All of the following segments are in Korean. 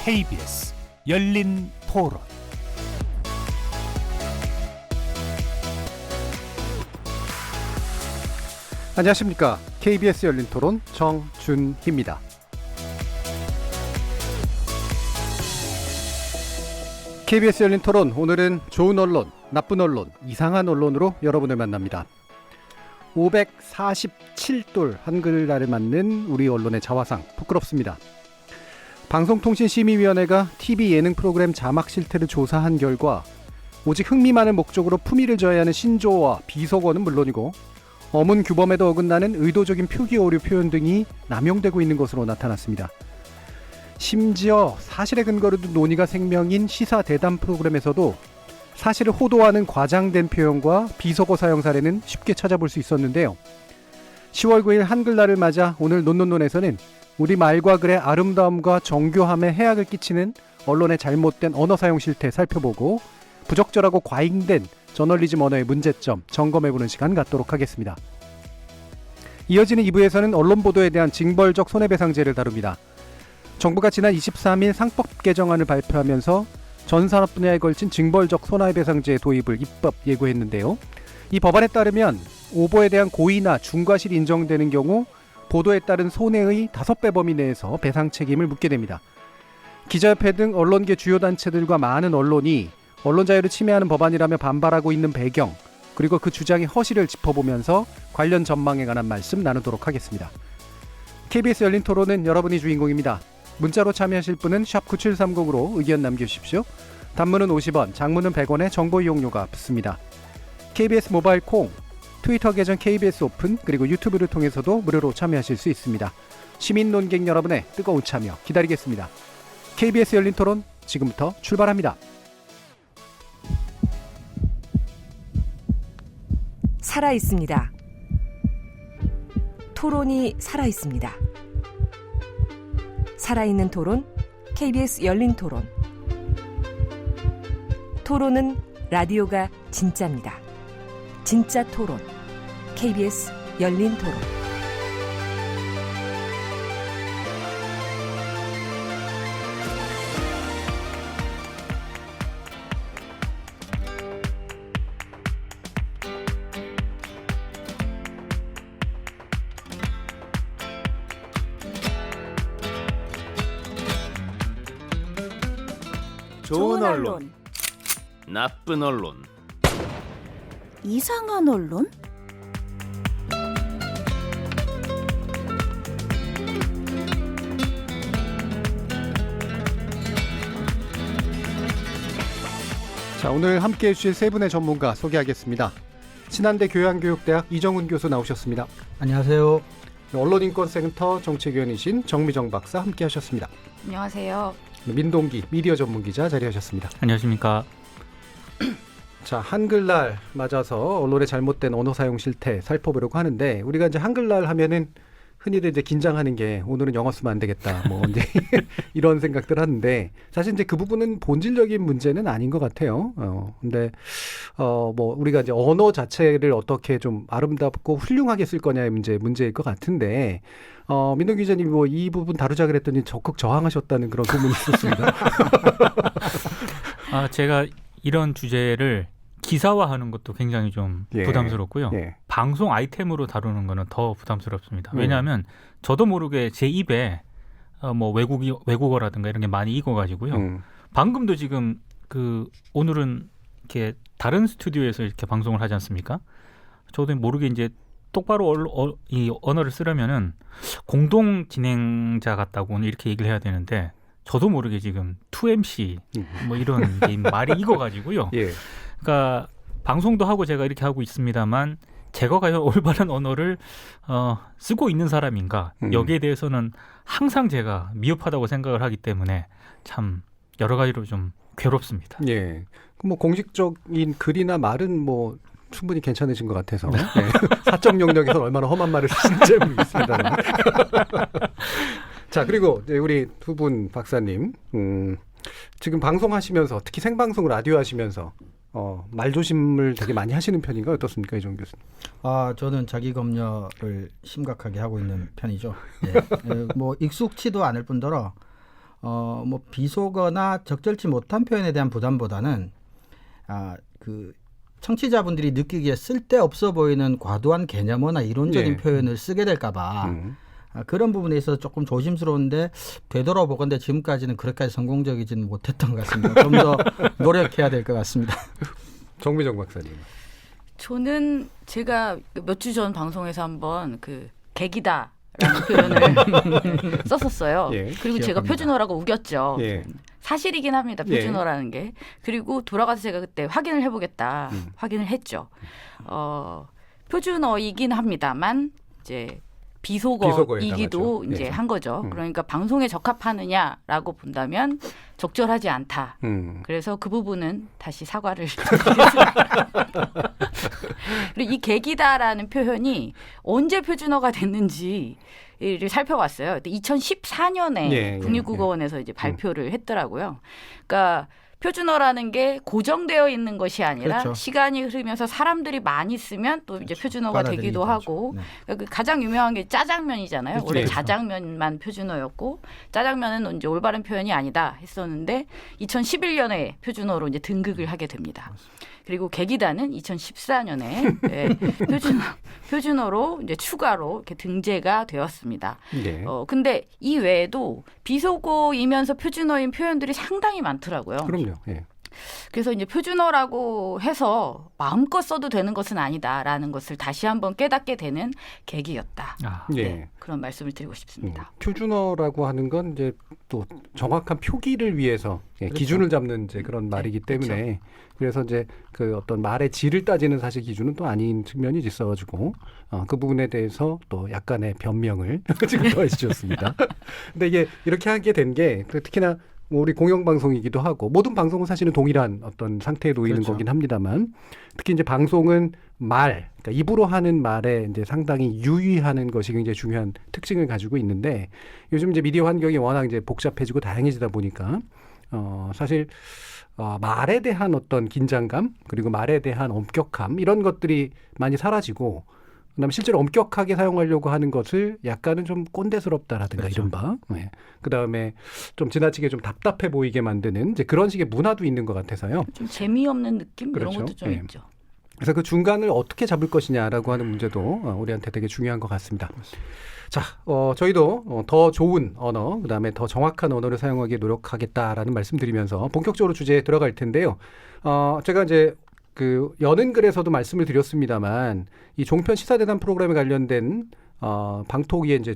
KBS 열린 토론. 안녕하십니까. KBS 열린 토론 정준희입니다. KBS 열린 토론, 오늘은 좋은 언론, 나쁜 언론, 이상한 언론으로 여러분을 만납니다. 547돌 한글날을 맞는 우리 언론의 자화상, 부끄럽습니다. 방송통신심의위원회가 TV 예능 프로그램 자막 실태를 조사한 결과 오직 흥미만을 목적으로 품위를 저해하는 신조어와 비속어는 물론이고 어문 규범에도 어긋나는 의도적인 표기 오류 표현 등이 남용되고 있는 것으로 나타났습니다. 심지어 사실의 근거를 둔 논의가 생명인 시사 대담 프로그램에서도 사실을 호도하는 과장된 표현과 비속어 사용 사례는 쉽게 찾아볼 수 있었는데요. 10월 9일 한글날을 맞아 오늘 논논논에서는 우리 말과 글의 아름다움과 정교함에 해악을 끼치는 언론의 잘못된 언어 사용 실태 살펴보고 부적절하고 과잉된 저널리즘 언어의 문제점 점검해보는 시간 갖도록 하겠습니다. 이어지는 2부에서는 언론 보도에 대한 징벌적 손해배상제를 다룹니다. 정부가 지난 23일 상법 개정안을 발표하면서 전 산업 분야에 걸친 징벌적 손해배상제 도입을 입법 예고했는데요. 이 법안에 따르면 오보에 대한 고의나 중과실이 인정되는 경우 보도에 따른 손해의 5배 범위 내에서 배상 책임을 묻게 됩니다. 기자협회 등 언론계 주요 단체들과 많은 언론이 언론 자유를 침해하는 법안이라며 반발하고 있는 배경, 그리고 그 주장의 허실을 짚어보면서 관련 전망에 관한 말씀 나누도록 하겠습니다. KBS 열린 토론은 여러분이 주인공입니다. 문자로 참여하실 분은 샵 9730으로 의견 남겨주십시오. 단문은 50원, 장문은 100원의 정보 이용료가 붙습니다. KBS 모바일 콩, 트위터 계정 KBS 오픈, 그리고 유튜브를 통해서도 무료로 참여하실 수 있습니다. 시민 논객 여러분의 뜨거운 참여 기다리겠습니다. KBS 열린 토론 지금부터 출발합니다. 살아있습니다. 토론이 살아있습니다. 살아있는 토론, KBS 열린 토론. 토론은 라디오가 진짜입니다. 진짜 토론, KBS 열린 토론. 좋은 언론, 나쁜 언론, 이상한 언론? 자, 오늘 함께해 주실 세 분의 전문가 소개하겠습니다. 신한대 교양교육대학 이정훈 교수 나오셨습니다. 안녕하세요. 언론인권센터 정책위원이신 정미정 박사 함께하셨습니다. 안녕하세요. 민동기 미디어 전문기자 자리하셨습니다. 안녕하십니까. 자, 한글날 맞아서 언론의 잘못된 언어 사용 실태 살펴보려고 하는데, 우리가 이제 한글날 하면은 흔히들 이제 긴장하는 게 오늘은 영어 쓰면 안 되겠다, 뭐 이제 이런 생각들 하는데, 사실 이제 그 부분은 본질적인 문제는 아닌 것 같아요. 근데 뭐 우리가 이제 언어 자체를 어떻게 좀 아름답고 훌륭하게 쓸 거냐의 문제일 것 같은데, 민동 기자님이 뭐 이 부분 다루자 그랬더니 적극 저항하셨다는 그런 소문이 있었습니다. 제가 이런 주제를 기사화하는 것도 굉장히 좀 부담스럽고요. 방송 아이템으로 다루는 거는 더 부담스럽습니다. 왜냐하면 저도 모르게 제 입에 뭐 외국어라든가 이런 게 많이 익어가지고요. 방금도 지금 오늘은 이렇게 다른 스튜디오에서 이렇게 방송을 하지 않습니까? 저도 모르게 이제 똑바로 이 언어를 쓰려면은 공동 진행자 같다고 이렇게 얘기를 해야 되는데, 저도 모르게 지금 2MC 뭐 이런 게 말이 익어가지고요. 그러니까 방송도 하고 제가 이렇게 하고 있습니다만, 제가 과연 올바른 언어를 쓰고 있는 사람인가, 여기에 대해서는 항상 제가 미흡하다고 생각을 하기 때문에 참 여러 가지로 좀 괴롭습니다. 뭐 공식적인 글이나 말은 뭐 충분히 괜찮으신 것 같아서 사적 영역에서 얼마나 험한 말을 쓰는지 모르겠습니다. 자, 그리고 우리 두 분 박사님, 지금 방송하시면서, 특히 생방송 라디오 하시면서 말조심을 되게 많이 하시는 편인가요? 어떻습니까, 이종 교수님? 저는 자기 검열을 심각하게 하고 있는 편이죠. 뭐 익숙치도 않을 뿐더러 뭐 비속어나 적절치 못한 표현에 대한 부담보다는 그 청취자분들이 느끼기에 쓸데없어 보이는 과도한 개념어나 이론적인 표현을 쓰게 될까봐 그런 부분에 있어서 조금 조심스러운데 되돌아보건대 지금까지는 그렇게까지 성공적이지는 못했던 것 같습니다. 좀 더 노력해야 될 것 같습니다. 정미정 박사님. 저는 제가 몇 주 전 방송에서 한번 그 계기다라는 표현을 썼었어요. 예, 그리고 기억합니다. 제가 표준어라고 우겼죠. 예. 사실이긴 합니다. 표준어라는 게. 그리고 돌아가서 제가 그때 확인을 해보겠다. 확인을 했죠. 표준어이긴 합니다만 이제 비속어이기도 해당하죠. 이제 예. 한 거죠. 그러니까 방송에 적합하느냐라고 본다면 적절하지 않다. 그래서 그 부분은 다시 사과를 드리겠습니다. 그리고 이 계기다라는 표현이 언제 표준어가 됐는지를 살펴봤어요. 2014년에 예, 국립국어원에서 이제 발표를 했더라고요. 그러니까 표준어라는 게 고정되어 있는 것이 아니라 그렇죠. 시간이 흐르면서 사람들이 많이 쓰면 또 이제 표준어가 되기도 받아들이기도 하고 하죠. 그 가장 유명한 게 짜장면이잖아요. 원래 그렇죠. 자장면만 표준어였고 짜장면은 이제 올바른 표현이 아니다 했었는데 2011년에 표준어로 이제 등극을 하게 됩니다. 그리고 계기다는 2014년에 표준어로 이제 추가로 이렇게 등재가 되었습니다. 네. 근데 이 외에도 비속어이면서 표준어인 표현들이 상당히 많더라고요. 그럼요. 예. 그래서 이제 표준어라고 해서 마음껏 써도 되는 것은 아니다라는 것을 다시 한번 깨닫게 되는 계기였다. 예. 네, 그런 말씀을 드리고 싶습니다. 표준어라고 하는 건 이제 또 정확한 표기를 위해서 그렇죠. 기준을 잡는 이제 그런 말이기 때문에 그래서 이제 그 어떤 말의 질을 따지는 사실 기준은 또 아닌 측면이 있어가지고 그 부분에 대해서 또 약간의 변명을 지금 더해 주셨습니다. 근데 이게 이렇게 하게 된 게 특히나 뭐 우리 공영방송이기도 하고 모든 방송은 사실은 동일한 어떤 상태에 놓이는 그렇죠. 거긴 합니다만 특히 이제 방송은 그러니까 입으로 하는 말에 이제 상당히 유의하는 것이 굉장히 중요한 특징을 가지고 있는데 요즘 이제 미디어 환경이 워낙 이제 복잡해지고 다양해지다 보니까 사실 말에 대한 어떤 긴장감 그리고 말에 대한 엄격함 이런 것들이 많이 사라지고 그다음에 실제로 엄격하게 사용하려고 하는 것을 약간은 좀 꼰대스럽다라든가 그렇죠. 이른바 그다음에 좀 지나치게 좀 답답해 보이게 만드는 이제 그런 식의 문화도 있는 것 같아서요. 좀 재미없는 느낌 그렇죠. 이런 것도 좀 예. 있죠. 그래서 그 중간을 어떻게 잡을 것이냐라고 하는 문제도 우리한테 되게 중요한 것 같습니다. 자, 저희도 더 좋은 언어, 그다음에 더 정확한 언어를 사용하기에 노력하겠다라는 말씀드리면서 본격적으로 주제에 들어갈 텐데요. 제가 이제 그 여는 글에서도 말씀을 드렸습니다만 이 종편 시사대담 프로그램에 관련된 방통위의 이제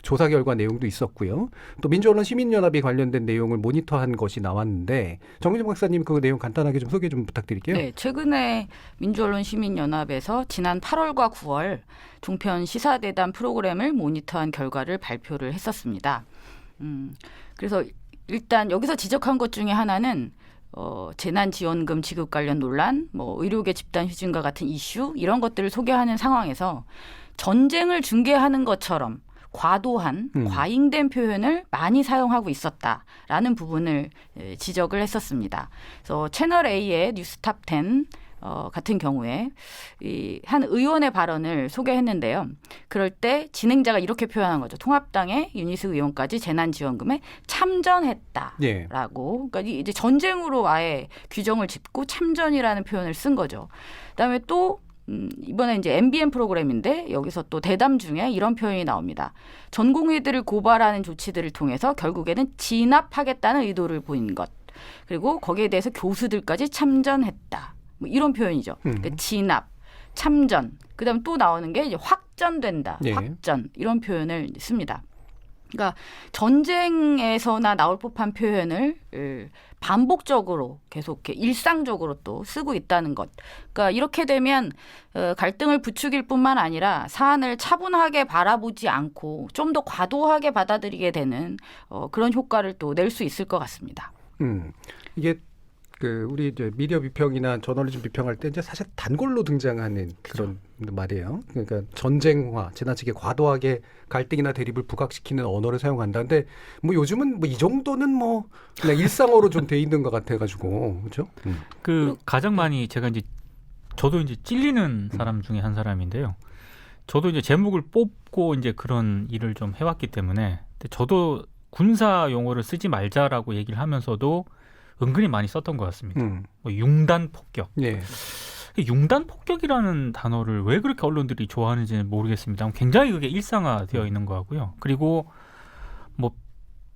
조사 결과 내용도 있었고요. 또 민주언론 시민연합이 관련된 내용을 모니터한 것이 나왔는데 정민정 박사님 그 내용 간단하게 좀 소개 좀 부탁드릴게요. 네, 최근에 민주언론 시민연합에서 지난 8월과 9월 종편 시사대담 프로그램을 모니터한 결과를 발표를 했었습니다. 그래서 일단 여기서 지적한 것 중에 하나는 재난지원금 지급 관련 논란, 뭐 의료계 집단 휴진과 같은 이슈 이런 것들을 소개하는 상황에서 전쟁을 중계하는 것처럼 과도한 과잉된 표현을 많이 사용하고 있었다라는 부분을 지적을 했었습니다. 그래서 채널 A의 뉴스탑 10 같은 경우에 한 의원의 발언을 소개했는데요. 그럴 때 진행자가 이렇게 표현한 거죠. 통합당의 윤희숙 의원까지 재난지원금에 참전했다라고. 예. 그러니까 이제 전쟁으로 아예 규정을 짚고 참전이라는 표현을 쓴 거죠. 그다음에 또 이번에 이제 MBN 프로그램인데 여기서 또 대담 중에 이런 표현이 나옵니다. 전공의들을 고발하는 조치들을 통해서 결국에는 진압하겠다는 의도를 보인 것. 그리고 거기에 대해서 교수들까지 참전했다. 뭐 이런 표현이죠. 그러니까 진압, 참전. 그다음 또 나오는 게 이제 확전된다. 예. 확전 이런 표현을 씁니다. 그러니까 전쟁에서나 나올 법한 표현을 반복적으로 계속 이렇게 일상적으로 또 쓰고 있다는 것. 그러니까 이렇게 되면 갈등을 부추길 뿐만 아니라 사안을 차분하게 바라보지 않고 좀 더 과도하게 받아들이게 되는 그런 효과를 또 낼 수 있을 것 같습니다. 이게 우리 이제 미디어 비평이나 저널리즘 비평할 때 이제 사실 단골로 등장하는 그런 말이에요. 그러니까 전쟁화, 지나치게 과도하게 갈등이나 대립을 부각시키는 언어를 사용한다. 근데 뭐 요즘은 뭐 이 정도는 뭐 그냥 일상어로 좀 돼 있는 것 같아가지고 그렇죠? 가장 많이 제가 이제 저도 이제 찔리는 사람 중에 한 사람인데요. 저도 이제 제목을 뽑고 이제 그런 일을 좀 해왔기 때문에 저도 군사 용어를 쓰지 말자라고 얘기를 하면서도 은근히 많이 썼던 것 같습니다. 뭐 융단 폭격. 예. 융단 폭격이라는 단어를 왜 그렇게 언론들이 좋아하는지는 모르겠습니다. 굉장히 그게 일상화되어 있는 것 같고요. 그리고 뭐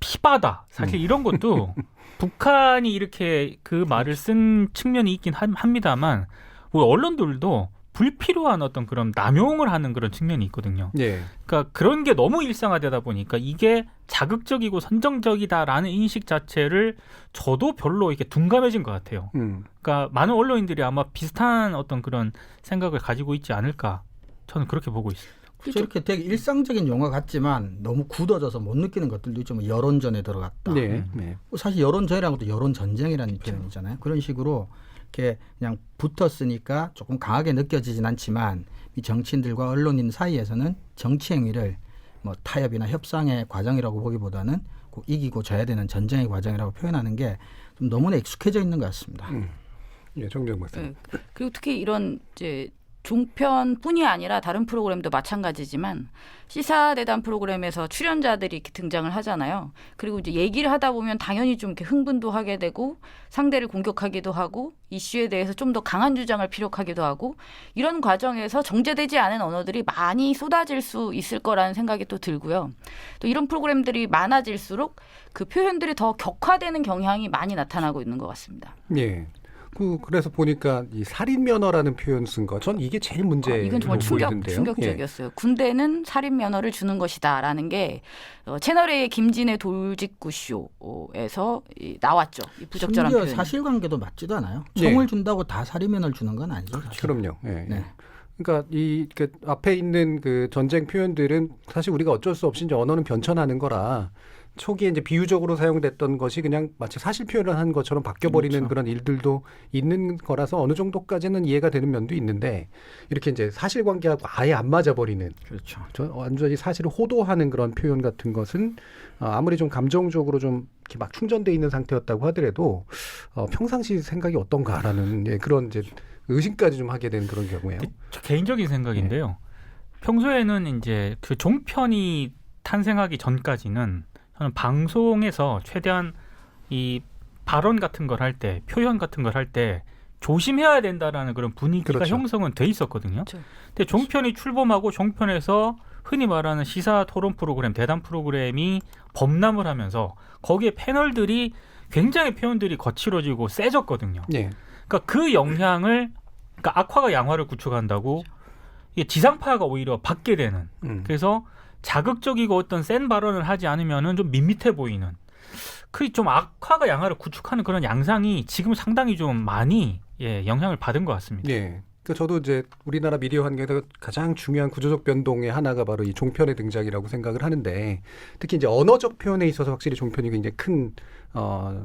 피바다 사실 이런 것도 북한이 이렇게 그 말을 쓴 측면이 있긴 합니다만 우리 언론들도 불필요한 어떤 그런 남용을 하는 그런 측면이 있거든요. 예. 그러니까 그런 게 너무 일상화되다 보니까 이게 자극적이고 선정적이다라는 인식 자체를 저도 별로 이렇게 둔감해진 것 같아요. 그러니까 많은 언론인들이 아마 비슷한 어떤 그런 생각을 가지고 있지 않을까 저는 그렇게 보고 있습니다. 이렇게 되게 일상적인 용어 같지만 너무 굳어져서 못 느끼는 것들도 있죠. 뭐 여론전에 들어갔다. 네. 네. 사실 여론전이라는 것도 여론전쟁이라는 표현이잖아요. 그런 식으로 이렇게 그냥 붙었으니까 조금 강하게 느껴지진 않지만 이 정치인들과 언론인 사이에서는 정치 행위를 뭐 타협이나 협상의 과정이라고 보기보다는 꼭 이기고 져야 되는 전쟁의 과정이라고 표현하는 게 좀 너무나 익숙해져 있는 것 같습니다. 예, 정정 박사님. 네. 그리고 특히 이런 이제 종편뿐이 아니라 다른 프로그램도 마찬가지지만 시사대담 프로그램에서 출연자들이 이렇게 등장을 하잖아요. 그리고 이제 얘기를 하다 보면 당연히 좀 이렇게 흥분도 하게 되고 상대를 공격하기도 하고 이슈에 대해서 좀 더 강한 주장을 피력하기도 하고 이런 과정에서 정제되지 않은 언어들이 많이 쏟아질 수 있을 거라는 생각이 또 들고요. 또 이런 프로그램들이 많아질수록 그 표현들이 더 격화되는 경향이 많이 나타나고 있는 것 같습니다. 예. 그래서 보니까 이 살인 면허라는 표현 쓴 거, 전 이게 제일 문제로 이건 정말 보이던데요. 충격적이었어요. 예. 군대는 살인 면허를 주는 것이다라는 게 채널A의 김진애 돌직구 쇼에서 나왔죠. 이 부적절한 표현. 사실관계도 맞지도 않아요. 총을 준다고 다 살인 면허를 주는 건 아니죠. 사실. 그럼요. 예. 네. 그러니까 그 앞에 있는 그 전쟁 표현들은 사실 우리가 어쩔 수 없이 이제 언어는 변천하는 거라. 초기에 이제 비유적으로 사용됐던 것이 그냥 마치 사실 표현을 한 것처럼 바뀌어버리는 그렇죠. 그런 일들도 있는 거라서 어느 정도까지는 이해가 되는 면도 있는데 이렇게 이제 사실관계하고 아예 안 맞아버리는 그렇죠. 저 완전히 사실을 호도하는 그런 표현 같은 것은 아무리 좀 감정적으로 좀 이렇게 막 충전돼 있는 상태였다고 하더라도 평상시 생각이 어떤가라는 그런 이제 의심까지 좀 하게 되는 그런 경우예요. 개인적인 생각인데요. 네. 평소에는 이제 그 종편이 탄생하기 전까지는 저는 방송에서 최대한 이 발언 같은 걸 할 때, 표현 같은 걸 할 때 조심해야 된다라는 그런 분위기가 그렇죠. 형성은 돼 있었거든요. 그렇죠. 근데 종편이 출범하고 종편에서 흔히 말하는 시사 토론 프로그램, 대담 프로그램이 범람을 하면서 거기에 패널들이 굉장히 표현들이 거칠어지고 세졌거든요. 네. 그러니까 그 영향을 그러니까 악화가 양화를 구축한다고 이게 지상파가 오히려 받게 되는. 그래서 자극적이고 어떤 센 발언을 하지 않으면은 좀 밋밋해 보이는 그 좀 악화가 양화를 구축하는 그런 양상이 지금 상당히 좀 많이 영향을 받은 것 같습니다. 네. 그러니까 저도 이제 우리나라 미디어 환경에서 가장 중요한 구조적 변동의 하나가 바로 이 종편의 등장이라고 생각을 하는데 특히 이제 언어적 표현에 있어서 확실히 종편이 굉장히 큰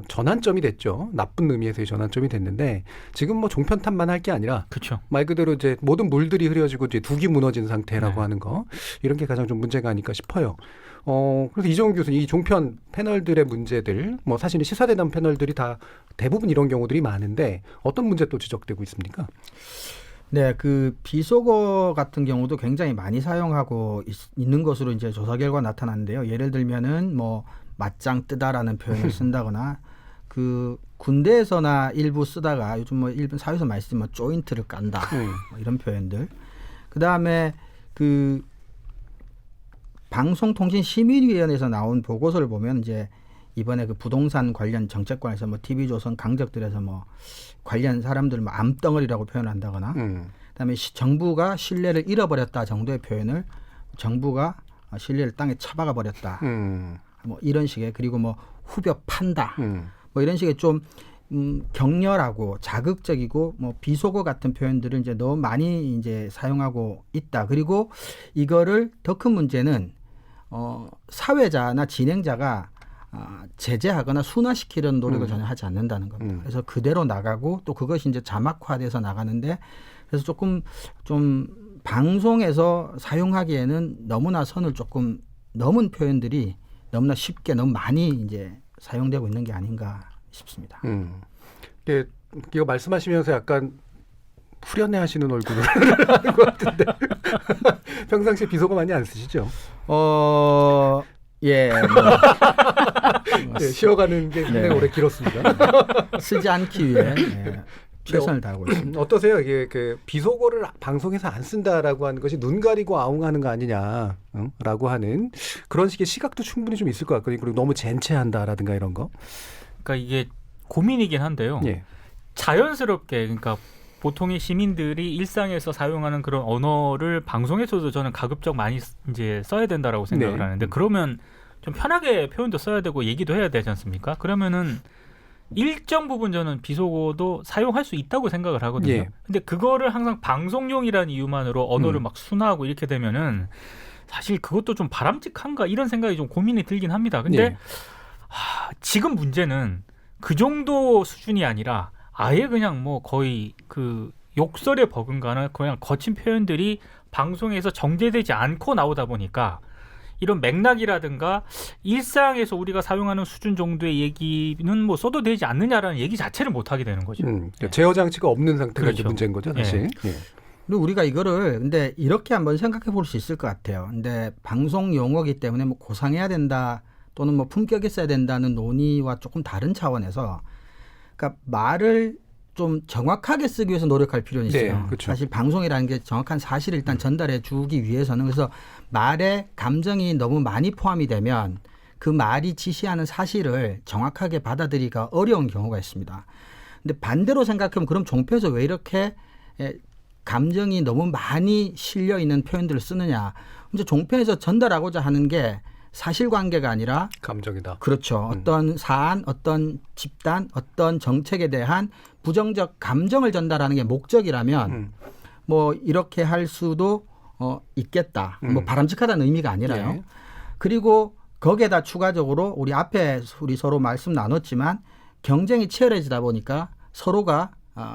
전환점이 됐죠. 나쁜 의미에서의 전환점이 됐는데 지금 뭐 종편 탓만 할 게 아니라 그렇죠. 말 그대로 이제 모든 물들이 흐려지고 이제 둑이 무너진 상태라고 네. 하는 거 이런 게 가장 좀 문제가 아닐까 싶어요. 그래서 이정훈 교수님 이 종편 패널들의 문제들 뭐 사실은 시사대담 패널들이 다 대부분 이런 경우들이 많은데 어떤 문제 또 지적되고 있습니까? 네, 그 비속어 같은 경우도 굉장히 많이 사용하고 있는 것으로 이제 조사 결과 나타났는데요. 예를 들면은 뭐 맞짱 뜨다라는 표현을 쓴다거나 그 군대에서나 일부 쓰다가 요즘 뭐 일본 사회에서 많이 쓰는 뭐 조인트를 깐다 뭐 이런 표현들. 그 다음에 그 방송통신심의위원회에서 나온 보고서를 보면 이제 이번에 그 부동산 관련 정책관에서 뭐 TV조선 강적들에서 뭐 관련 사람들 뭐 암덩어리라고 표현한다거나 그다음에 정부가 신뢰를 잃어버렸다 정도의 표현을 정부가 신뢰를 땅에 처박아 버렸다 뭐 이런 식의 그리고 뭐 후벼 판다 뭐 이런 식의 좀 격렬하고 자극적이고 뭐 비속어 같은 표현들을 이제 너무 많이 이제 사용하고 있다. 그리고 이거를 더 큰 문제는 사회자나 진행자가 제재하거나 순화시키려는 노력을 전혀 하지 않는다는 겁니다. 그래서 그대로 나가고 또 그것이 이제 자막화돼서 나가는데 그래서 조금 좀 방송에서 사용하기에는 너무나 선을 조금 넘은 표현들이 너무나 쉽게 너무 많이 이제 사용되고 있는 게 아닌가 싶습니다. 이거 말씀하시면서 약간 후련해 하시는 얼굴을 하는 것 같은데 평상시에 비속어 많이 안 쓰시죠? 예, 네, 쉬어가는 게 굉장히 오래 길었습니다. 쓰지 않기 위해 최선을 다하고 있습니다. 어떠세요? 이게 그 비속어를 방송에서 안 쓴다라고 하는 것이 눈 가리고 아웅하는 거 아니냐, 라고 하는 그런 식의 시각도 충분히 좀 있을 것 같거든요. 그리고 너무 젠체한다라든가 이런 거. 그러니까 이게 고민이긴 한데요. 예. 자연스럽게 그러니까 보통의 시민들이 일상에서 사용하는 그런 언어를 방송에서도 저는 가급적 많이 이제 써야 된다라고 생각을 네. 하는데 그러면 좀 편하게 표현도 써야 되고 얘기도 해야 되지 않습니까? 그러면은 일정 부분 저는 비속어도 사용할 수 있다고 생각을 하거든요. 예. 근데 그거를 항상 방송용이라는 이유만으로 언어를 막 순화하고 이렇게 되면은 사실 그것도 좀 바람직한가 이런 생각이 좀 고민이 들긴 합니다. 근데 예. 지금 문제는 그 정도 수준이 아니라 아예 그냥 뭐 거의 그 욕설에 버금가는 그냥 거친 표현들이 방송에서 정제되지 않고 나오다 보니까 이런 맥락이라든가 일상에서 우리가 사용하는 수준 정도의 얘기는 뭐 써도 되지 않느냐라는 얘기 자체를 못 하게 되는 거죠. 그러니까 제어 장치가 없는 상태가 그렇죠. 이제 문제인 거죠, 사실. 예. 그리고 우리가 이거를 근데 이렇게 한번 생각해 볼 수 있을 것 같아요. 근데 방송 용어이기 때문에 뭐 고상해야 된다 또는 뭐 품격 있어야 된다는 논의와 조금 다른 차원에서 그러니까 말을 좀 정확하게 쓰기 위해서 노력할 필요는 있어요. 네, 그렇죠. 사실 방송이라는 게 정확한 사실을 일단 전달해 주기 위해서는 그래서 말에 감정이 너무 많이 포함이 되면 그 말이 지시하는 사실을 정확하게 받아들이기가 어려운 경우가 있습니다. 근데 반대로 생각하면 그럼 종편에서 왜 이렇게 감정이 너무 많이 실려 있는 표현들을 쓰느냐. 이제 종편에서 전달하고자 하는 게 사실관계가 아니라 감정이다. 그렇죠. 어떤 사안, 어떤 집단, 어떤 정책에 대한 부정적 감정을 전달하는 게 목적이라면 뭐 이렇게 할 수도 있겠다. 뭐 바람직하다는 의미가 아니라요. 네. 그리고 거기에다 추가적으로 우리 앞에 우리 서로 말씀 나눴지만 경쟁이 치열해지다 보니까 서로가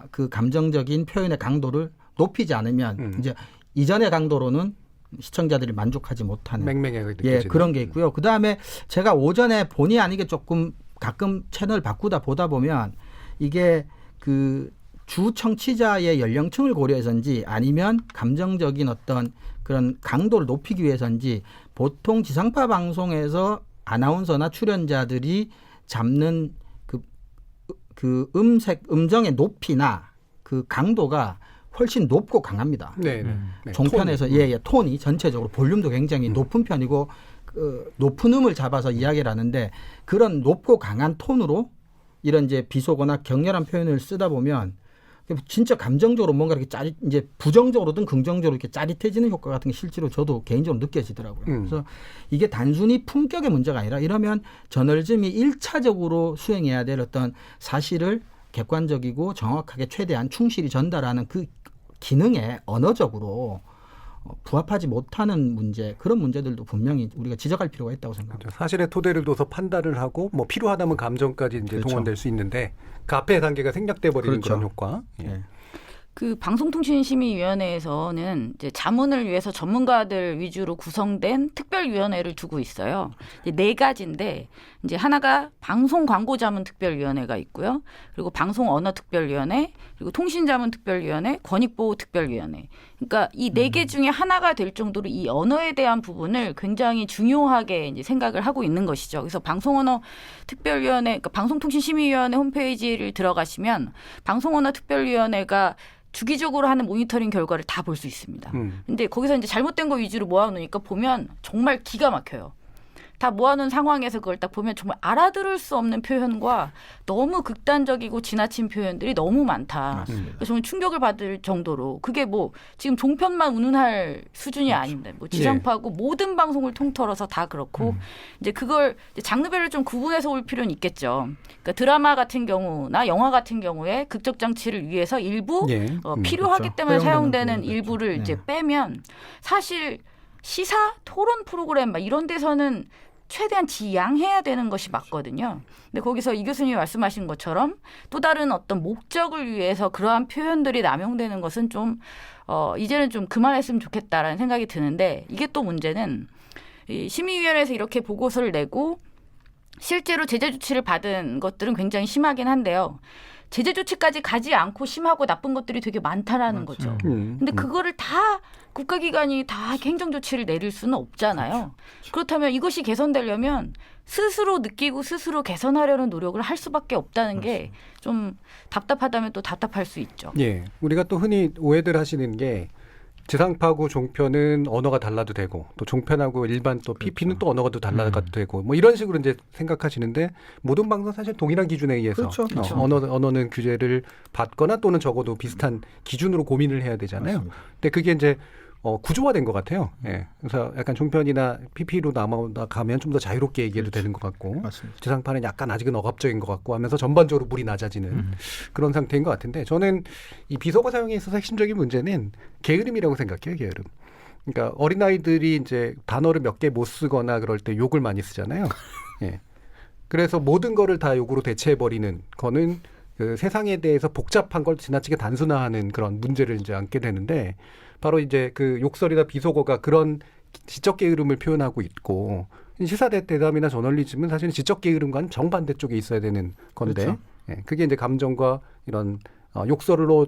그 감정적인 표현의 강도를 높이지 않으면 이제 이전의 강도로는 시청자들이 만족하지 못하는 맹맹하게 느껴지는. 그런 게 있고요. 그다음에 제가 오전에 본의 아니게 조금 가끔 채널 바꾸다 보다 보면 이게 그 주 청취자의 연령층을 고려해서인지 아니면 감정적인 어떤 그런 강도를 높이기 위해서인지 보통 지상파 방송에서 아나운서나 출연자들이 잡는 그 음정의 높이나 그 강도가 훨씬 높고 강합니다. 네. 종편에서 톤이 전체적으로 볼륨도 굉장히 높은 편이고 높은 음을 잡아서 이야기를 하는데 그런 높고 강한 톤으로 이런 이제 비속어나 격렬한 표현을 쓰다 보면 진짜 감정적으로 뭔가 이렇게 이제 부정적으로든 긍정적으로 이렇게 짜릿해지는 효과 같은 게 실제로 저도 개인적으로 느껴지더라고요. 그래서 이게 단순히 품격의 문제가 아니라 이러면 저널즘이 1차적으로 수행해야 될 어떤 사실을 객관적이고 정확하게 최대한 충실히 전달하는 그 기능에 언어적으로 부합하지 못하는 문제, 그런 문제들도 분명히 우리가 지적할 필요가 있다고 생각합니다. 사실의 토대를 둬서 판단을 하고 뭐 필요하다면 감정까지 이제 그렇죠. 동원될 수 있는데 그 앞에 단계가 생략돼 버리는 그렇죠. 그런 효과. 예. 그 방송통신심의위원회에서는 이제 자문을 위해서 전문가들 위주로 구성된 특별위원회를 두고 있어요. 이제 4가지인데 이제 하나가 방송광고자문특별위원회가 있고요. 그리고 방송언어특별위원회, 그리고 통신자문특별위원회, 권익보호특별위원회. 그러니까 이 4개 중에 하나가 될 정도로 이 언어에 대한 부분을 굉장히 중요하게 이제 생각을 하고 있는 것이죠. 그래서 방송언어특별위원회, 그러니까 방송통신심의위원회 홈페이지를 들어가시면 방송언어특별위원회가 주기적으로 하는 모니터링 결과를 다 볼 수 있습니다. 근데 거기서 이제 잘못된 거 위주로 모아놓으니까 보면 정말 기가 막혀요. 다 모아놓은 상황에서 그걸 딱 보면 정말 알아들을 수 없는 표현과 너무 극단적이고 지나친 표현들이 너무 많다. 그래서 정말 충격을 받을 정도로 그게 뭐 지금 종편만 운운할 수준이 그렇죠. 아닙니다. 뭐 지상파고 모든 방송을 통틀어서 다 그렇고 이제 그걸 이제 장르별로 좀 구분해서 올 필요는 있겠죠. 그러니까 드라마 같은 경우나 영화 같은 경우에 극적 장치를 위해서 일부 필요하기 그렇죠. 때문에 사용되는 부분도 일부를 있죠. 이제 빼면 사실 시사 토론 프로그램 막 이런 데서는 최대한 지양해야 되는 것이 맞거든요. 근데 거기서 이 교수님이 말씀하신 것처럼 또 다른 어떤 목적을 위해서 그러한 표현들이 남용되는 것은 좀 이제는 좀 그만했으면 좋겠다라는 생각이 드는데 이게 또 문제는 이 심의위원회에서 이렇게 보고서를 내고 실제로 제재 조치를 받은 것들은 굉장히 심하긴 한데요. 제재 조치까지 가지 않고 심하고 나쁜 것들이 되게 많다라는 거죠. 근데 그거를 다 국가기관이 다 행정 조치를 내릴 수는 없잖아요. 그렇다면 이것이 개선되려면 스스로 느끼고 스스로 개선하려는 노력을 할 수밖에 없다는 게 좀 답답하다면 또 답답할 수 있죠. 예, 우리가 또 흔히 오해들 하시는 게 지상파하고 종편은 언어가 달라도 되고 또 종편하고 일반 또 PP는 또 언어가 또 달라도 되고 뭐 이런 식으로 이제 생각하시는데 모든 방송 사실 동일한 기준에 의해서 그렇죠. 언어는 규제를 받거나 또는 적어도 비슷한 기준으로 고민을 해야 되잖아요. 맞습니다. 근데 그게 이제 구조화된 것 같아요. 예. 그래서 약간 종편이나 PP로 나가면 좀 더 자유롭게 얘기해도 되는 것 같고 맞습니다. 지상파는 약간 아직은 억압적인 것 같고 하면서 전반적으로 물이 낮아지는 그런 상태인 것 같은데 저는 이 비속어 사용에 있어서 핵심적인 문제는 게으름이라고 생각해요. 게으름. 그러니까 어린아이들이 이제 단어를 몇 개 못 쓰거나 그럴 때 욕을 많이 쓰잖아요. 예. 그래서 모든 거를 다 욕으로 대체해버리는 거는 그 세상에 대해서 복잡한 걸 지나치게 단순화하는 그런 문제를 이제 안게 되는데 바로 이제 그 욕설이나 비속어가 그런 지적 게으름을 표현하고 있고 시사대 대담이나 저널리즘은 사실은 지적 게으름과는 정반대 쪽에 있어야 되는 건데 그렇죠. 예, 그게 이제 감정과 이런 욕설로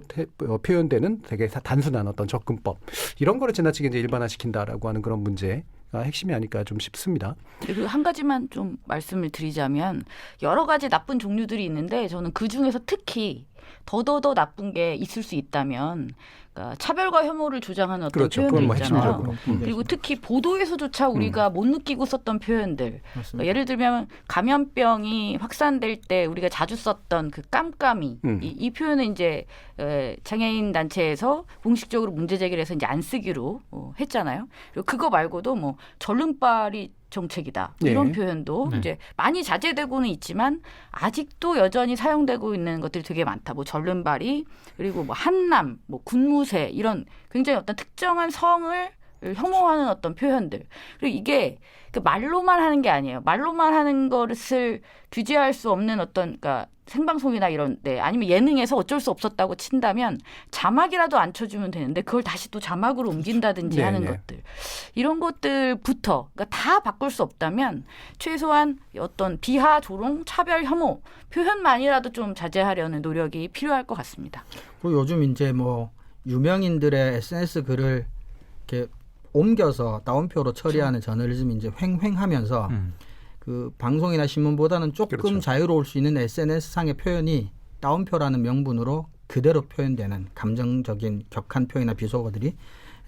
표현되는 되게 단순한 어떤 접근법 이런 거를 지나치게 이제 일반화시킨다라고 하는 그런 문제가 핵심이 아닐까 좀 싶습니다. 그리고 한 가지만 좀 말씀을 드리자면 여러 가지 나쁜 종류들이 있는데 저는 그 중에서 특히 더더더 나쁜 게 있을 수 있다면 그러니까 차별과 혐오를 조장하는 어떤 그렇죠. 표현들 그건 뭐 있잖아요. 핵심적으로. 그리고 특히 보도에서조차 우리가 못 느끼고 썼던 표현들. 맞습니다. 예를 들면 감염병이 확산될 때 우리가 자주 썼던 그 깜깜이 이 표현은 이제 장애인 단체에서 공식적으로 문제 제기를 해서 이제 안 쓰기로 했잖아요. 그리고 그거 말고도 뭐 절름발이 정책이다 이런 표현도 이제 많이 자제되고는 있지만 아직도 여전히 사용되고 있는 것들이 되게 많다. 뭐 절름발이 그리고 뭐 한남, 뭐 군무새 이런 굉장히 어떤 특정한 성을 혐오하는 어떤 표현들. 그리고 이게 그 말로만 하는 게 아니에요. 말로만 하는 것을 규제할 수 없는 어떤 그러니까 생방송이나 이런 데 아니면 예능에서 어쩔 수 없었다고 친다면 자막이라도 안 쳐주면 되는데 그걸 다시 또 자막으로 옮긴다든지 하는 것들. 이런 것들부터 그러니까 다 바꿀 수 없다면 최소한 어떤 비하, 조롱, 차별, 혐오 표현만이라도 좀 자제하려는 노력이 필요할 것 같습니다. 그리고 요즘 이제 뭐 유명인들의 SNS 글을 이렇게 옮겨서 따옴표로 처리하는 저널리즘이 이제 횡행하면서 그 방송이나 신문보다는 조금 그렇죠. 자유로울 수 있는 SNS상의 표현이 따옴표라는 명분으로 그대로 표현되는 감정적인 격한 표현이나 비속어들이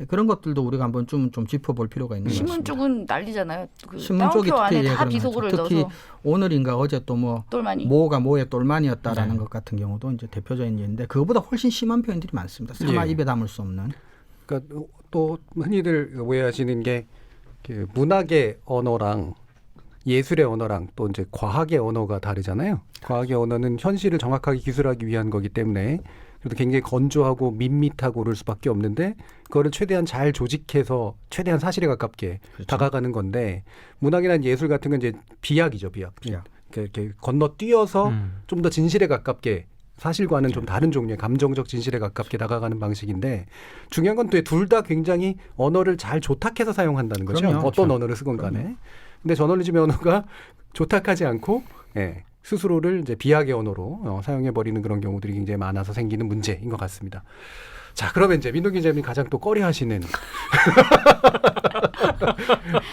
그런 것들도 우리가 한번 좀 짚어볼 필요가 있는 것 같습니다. 신문 쪽은 난리잖아요. 그 신문 쪽이 따옴표 안에 특히 다 비속어를 특히 넣어서 오늘인가 어제 또 뭐 똘마니. 뭐가 뭐의 똘마니였다라는 것 같은 경우도 이제 대표적인 예인데 그거보다 훨씬 심한 표현들이 많습니다. 차마 입에 담을 수 없는. 그러니까 또 흔히들 오해하시는 게 그 문학의 언어랑 예술의 언어랑 또 이제 과학의 언어가 다르잖아요. 과학의 언어는 현실을 정확하게 기술하기 위한 거기 때문에 그래도 굉장히 건조하고 밋밋하고 그럴 수밖에 없는데 그거를 최대한 잘 조직해서 최대한 사실에 가깝게 다가가는 건데 문학이나 예술 같은 건 이제 비약이죠, 비약. 이렇게 건너뛰어서 좀 더 진실에 가깝게 사실과는 좀 다른 종류의 감정적 진실에 가깝게 다가가는 방식인데 중요한 건 또 둘 다 굉장히 언어를 잘 조탁해서 사용한다는 거죠. 그럼요. 어떤 언어를 쓰건 간에. 근데 저널리즘의 언어가 조탁하지 않고 스스로를 이제 비약의 언어로 사용해버리는 그런 경우들이 굉장히 많아서 생기는 문제인 것 같습니다. 자, 그러면 이제 민동 기자님이 가장 또 꺼려하시는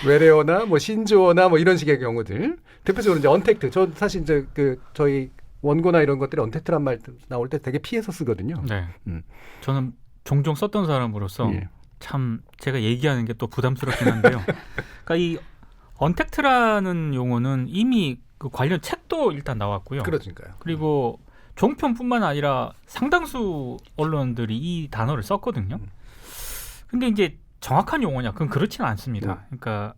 외래어나 뭐 신조어나 뭐 이런 식의 경우들 대표적으로 이제 언택트. 저 사실 이제 그 저희 원고나 이런 것들이 언택트란 말 나올 때 되게 피해서 쓰거든요. 네. 저는 종종 썼던 사람으로서 참 제가 얘기하는 게 또 부담스럽긴 한데요. 그러니까 이 언택트라는 용어는 이미 그 관련 책도 일단 나왔고요. 그러니까요. 그리고 종편뿐만 아니라 상당수 언론들이 이 단어를 썼거든요. 근데 이제 정확한 용어냐? 그건 그렇지는 않습니다. 그러니까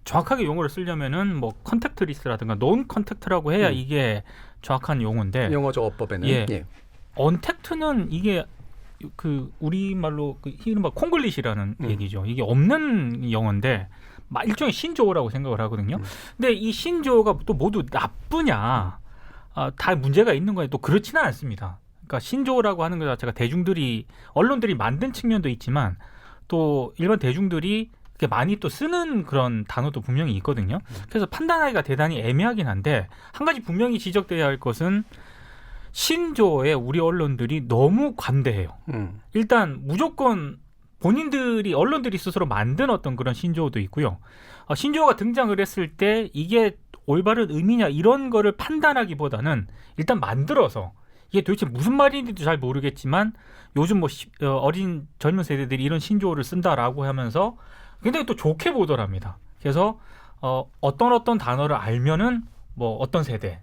정확하게 용어를 쓰려면은 뭐 컨택트 리스트라든가 논 컨택트라고 해야 이게 정확한 용어인데 영어적 어법에는 언택트는 이게 그 우리말로 그 이른바 콩글리시라는 얘기죠. 이게 없는 영어인데 일종의 신조어라고 생각을 하거든요. 근데 이 신조어가 또 모두 나쁘냐? 다 문제가 있는 거에 또 그렇지는 않습니다. 그러니까 신조어라고 하는 것 자체가 언론들이 만든 측면도 있지만 또 일반 대중들이 이렇게 많이 또 쓰는 그런 단어도 분명히 있거든요. 그래서 판단하기가 대단히 애매하긴 한데 한 가지 분명히 지적돼야 할 것은 신조어에 우리 언론들이 너무 관대해요. 일단 무조건 본인들이 언론들이 스스로 만든 어떤 그런 신조어도 있고요. 신조어가 등장을 했을 때 이게 올바른 의미냐 이런 거를 판단하기보다는 일단 만들어서 이게 도대체 무슨 말인지도 잘 모르겠지만 요즘 뭐 어린 젊은 세대들이 이런 신조어를 쓴다라고 하면서 굉장히 또 좋게 보더랍니다. 그래서 어떤 단어를 알면은 뭐 어떤 세대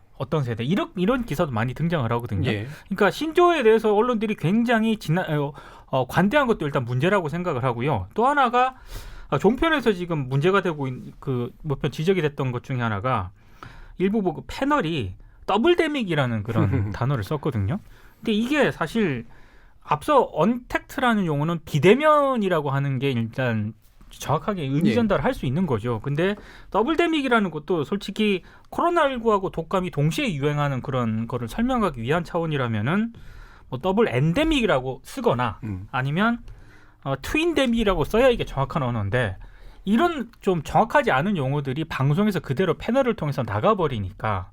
이런 기사도 많이 등장을 하거든요. 예. 그러니까 신조어에 대해서 언론들이 굉장히 관대한 것도 일단 문제라고 생각을 하고요. 또 하나가 종편에서 지금 문제가 되고 있는 그 몇 편 지적이 됐던 것 중에 하나가 일부 그 패널이 더블 데믹이라는 그런 단어를 썼거든요. 근데 이게 사실 앞서 언택트라는 용어는 비대면이라고 하는 게 일단 정확하게 의미 전달을 할 수 있는 거죠. 근데 더블 데믹이라는 것도 솔직히 코로나19하고 독감이 동시에 유행하는 그런 거를 설명하기 위한 차원이라면은 뭐 더블 엔데믹이라고 쓰거나 아니면 트윈 데믹이라고 써야 이게 정확한 언어인데 이런 좀 정확하지 않은 용어들이 방송에서 그대로 패널을 통해서 나가버리니까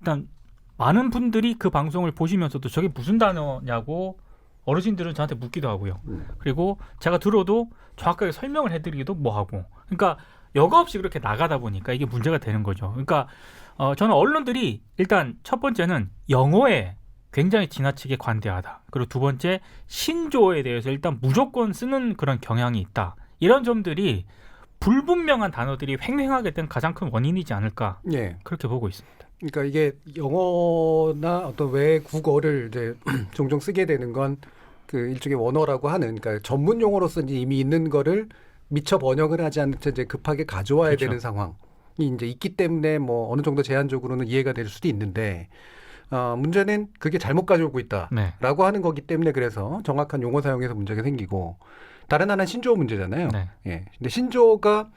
일단 많은 분들이 그 방송을 보시면서도 저게 무슨 단어냐고 어르신들은 저한테 묻기도 하고요. 그리고 제가 들어도 정확하게 설명을 해드리기도 뭐하고. 그러니까 여과 없이 그렇게 나가다 보니까 이게 문제가 되는 거죠. 그러니까 저는 언론들이 일단 첫 번째는 영어에 굉장히 지나치게 관대하다. 그리고 두 번째 신조어에 대해서 일단 무조건 쓰는 그런 경향이 있다. 이런 점들이 불분명한 단어들이 횡행하게 된 가장 큰 원인이지 않을까. 예. 그렇게 보고 있습니다. 그러니까 이게 영어나 어떤 외국어를 이제 종종 쓰게 되는 건 그 일종의 원어라고 하는 그러니까 전문 용어로서 이제 이미 있는 거를 미처 번역을 하지 않는 채 이제 급하게 가져와야 그렇죠. 되는 상황이 이제 있기 때문에 뭐 어느 정도 제한적으로는 이해가 될 수도 있는데 문제는 그게 잘못 가져오고 있다라고 네. 하는 거기 때문에 그래서 정확한 용어 사용에서 문제가 생기고 다른 하나는 신조어 문제잖아요. 네. 예. 근데 신조어가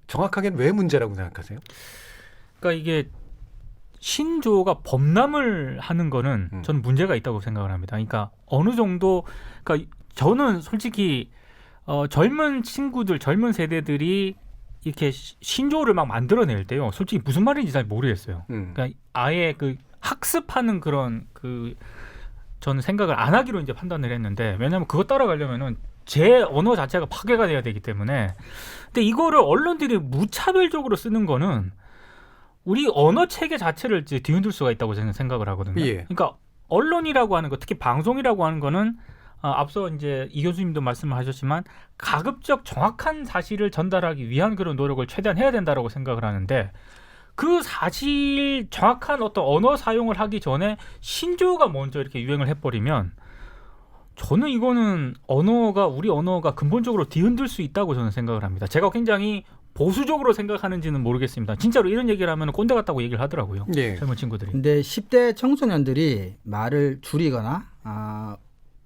정확하게는 왜 문제라고 생각하세요? 그러니까 이게 신조어가 범람을 하는 거는 저는 문제가 있다고 생각을 합니다. 그러니까 어느 정도 그러니까 저는 솔직히 젊은 친구들, 젊은 세대들이 이렇게 신조어를 막 만들어낼 때요. 솔직히 무슨 말인지 잘 모르겠어요. 그러니까 아예 그 학습하는 그런 그 저는 생각을 안 하기로 이제 판단을 했는데 왜냐하면 그거 따라가려면은 제 언어 자체가 파괴가 돼야 되기 때문에 근데 이거를 언론들이 무차별적으로 쓰는 거는 우리 언어 체계 자체를 이제 뒤흔들 수가 있다고 저는 생각을 하거든요. 예. 그러니까 언론이라고 하는 거, 특히 방송이라고 하는 거는 앞서 이제 이 교수님도 말씀을 하셨지만 가급적 정확한 사실을 전달하기 위한 그런 노력을 최대한 해야 된다라고 생각을 하는데 그 사실 정확한 어떤 언어 사용을 하기 전에 신조어가 먼저 이렇게 유행을 해버리면 저는 이거는 우리 언어가 근본적으로 뒤흔들 수 있다고 저는 생각을 합니다. 제가 굉장히 보수적으로 생각하는지는 모르겠습니다. 진짜로 이런 얘기를 하면 꼰대 같다고 얘기를 하더라고요. 예. 젊은 친구들이. 근데 10대 청소년들이 말을 줄이거나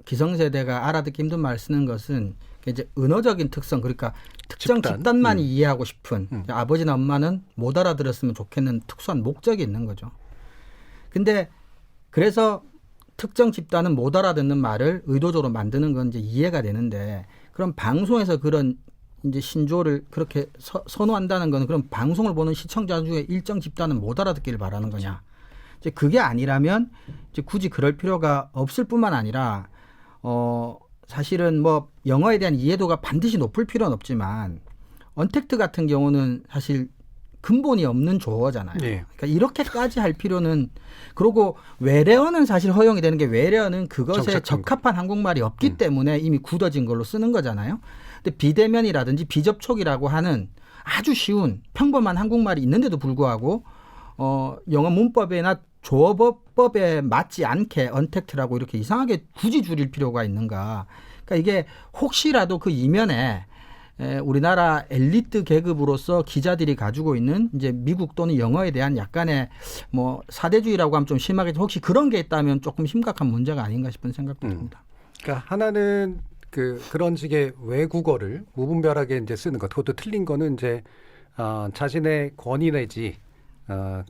기성세대가 알아듣기 힘든 말을 쓰는 것은 이제 은어적인 특성, 그러니까 특정 집단만이 이해하고 싶은 아버지나 엄마는 못 알아들었으면 좋겠는 특수한 목적이 있는 거죠. 근데 그래서 특정 집단은 못 알아듣는 말을 의도적으로 만드는 건 이제 이해가 되는데 그럼 방송에서 그런 이제 신조어를 그렇게 선호한다는 건 그럼 방송을 보는 시청자 중에 일정 집단은 못 알아듣기를 바라는 거냐. 이제 그게 아니라면 이제 굳이 그럴 필요가 없을 뿐만 아니라 사실은 뭐 영어에 대한 이해도가 반드시 높을 필요는 없지만 언택트 같은 경우는 사실 근본이 없는 조어잖아요. 예. 그러니까 이렇게까지 할 필요는 그리고 외래어는 사실 허용이 되는 게 외래어는 그것에 적합한 한국말이 없기 때문에 이미 굳어진 걸로 쓰는 거잖아요. 근데 비대면이라든지 비접촉이라고 하는 아주 쉬운 평범한 한국말이 있는데도 불구하고 영어 문법이나 조어법에 맞지 않게 언택트라고 이렇게 이상하게 굳이 줄일 필요가 있는가. 그러니까 이게 혹시라도 그 이면에 우리나라 엘리트 계급으로서 기자들이 가지고 있는 이제 미국 또는 영어에 대한 약간의 뭐 사대주의라고 하면 좀 심하게 혹시 그런 게 있다면 조금 심각한 문제가 아닌가 싶은 생각도 듭니다. 그러니까 하나는 그런 식의 외국어를 무분별하게 이제 쓰는 것, 그것도 틀린 거는 이제 자신의 권위 내지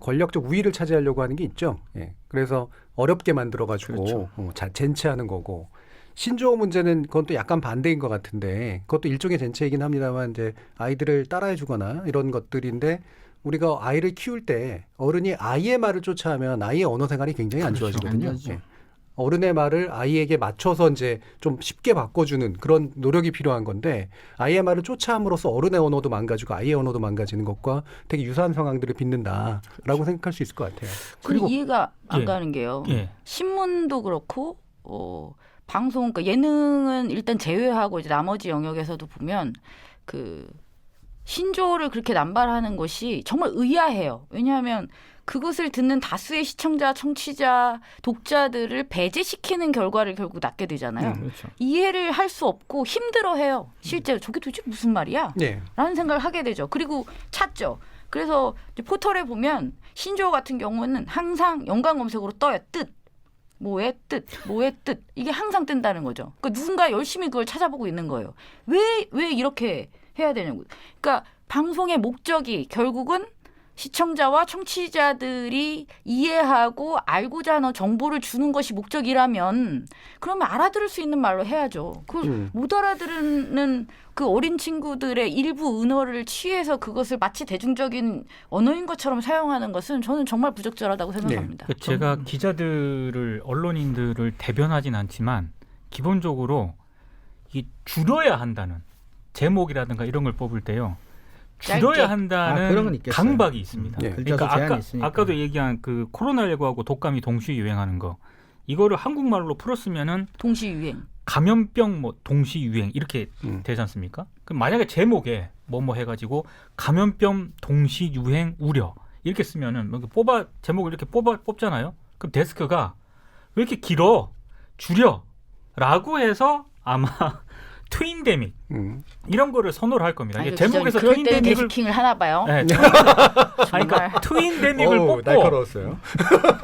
권력적 우위를 차지하려고 하는 게 있죠. 예. 그래서 어렵게 만들어가지고 그렇죠. 젠치하는 거고 신조어 문제는 그건 또 약간 반대인 것 같은데 그것도 일종의 젠체이긴 합니다만 이제 아이들을 따라해주거나 이런 것들인데 우리가 아이를 키울 때 어른이 아이의 말을 쫓아하면 아이의 언어 생활이 굉장히 안 그렇죠. 좋아지거든요. 안 좋아지죠. 예. 어른의 말을 아이에게 맞춰서 이제 좀 쉽게 바꿔주는 그런 노력이 필요한 건데 아이의 말을 쫓아함으로써 어른의 언어도 망가지고 아이의 언어도 망가지는 것과 되게 유사한 상황들을 빚는다라고 그렇죠. 생각할 수 있을 것 같아요. 그리고 이해가 안 예. 가는 게요. 예. 신문도 그렇고 방송, 그러니까 예능은 일단 제외하고 이제 나머지 영역에서도 보면 그 신조어를 그렇게 남발하는 것이 정말 의아해요. 왜냐하면 그것을 듣는 다수의 시청자, 청취자, 독자들을 배제시키는 결과를 결국 낳게 되잖아요. 그렇죠. 이해를 할 수 없고 힘들어해요. 실제로 저게 도대체 무슨 말이야? 네. 라는 생각을 하게 되죠. 그리고 찾죠. 그래서 이제 포털에 보면 신조어 같은 경우는 항상 연관 검색으로 떠요. 뜻. 뭐의 뜻, 뭐의 뜻. 이게 항상 뜬다는 거죠. 그러니까 누군가 열심히 그걸 찾아보고 있는 거예요. 왜 이렇게 해야 되냐고. 그러니까 방송의 목적이 결국은 시청자와 청취자들이 이해하고 알고자 하는 정보를 주는 것이 목적이라면 그러면 알아들을 수 있는 말로 해야죠. 그걸 못 알아들는 그 어린 친구들의 일부 은어를 취해서 그것을 마치 대중적인 언어인 것처럼 사용하는 것은 저는 정말 부적절하다고 생각합니다. 네. 제가 기자들을 언론인들을 대변하진 않지만 기본적으로 이 줄여야 한다는 제목이라든가 이런 걸 뽑을 때요. 줄여야 한다는 그런 건 있겠어요. 강박이 있습니다. 네. 글자수 제한이 있으니까. 아까도 얘기한 그 코로나19하고 독감이 동시에 유행하는 거 이거를 한국말로 풀었으면은 동시유행. 감염병 뭐 동시 유행 이렇게 되지 않습니까? 그럼 만약에 제목에 뭐뭐 해가지고 감염병 동시 유행 우려 이렇게 쓰면은 제목을 이렇게 뽑잖아요. 그럼 데스크가 왜 이렇게 길어 줄여라고 해서 아마 트윈데믹 이런 거를 선호를 할 겁니다. 이게 제목에서 그럴 때 트윈데믹을 데스킹을 하나 봐요. 네, 그러니까 트윈데믹을 뽑고 날카로웠어요.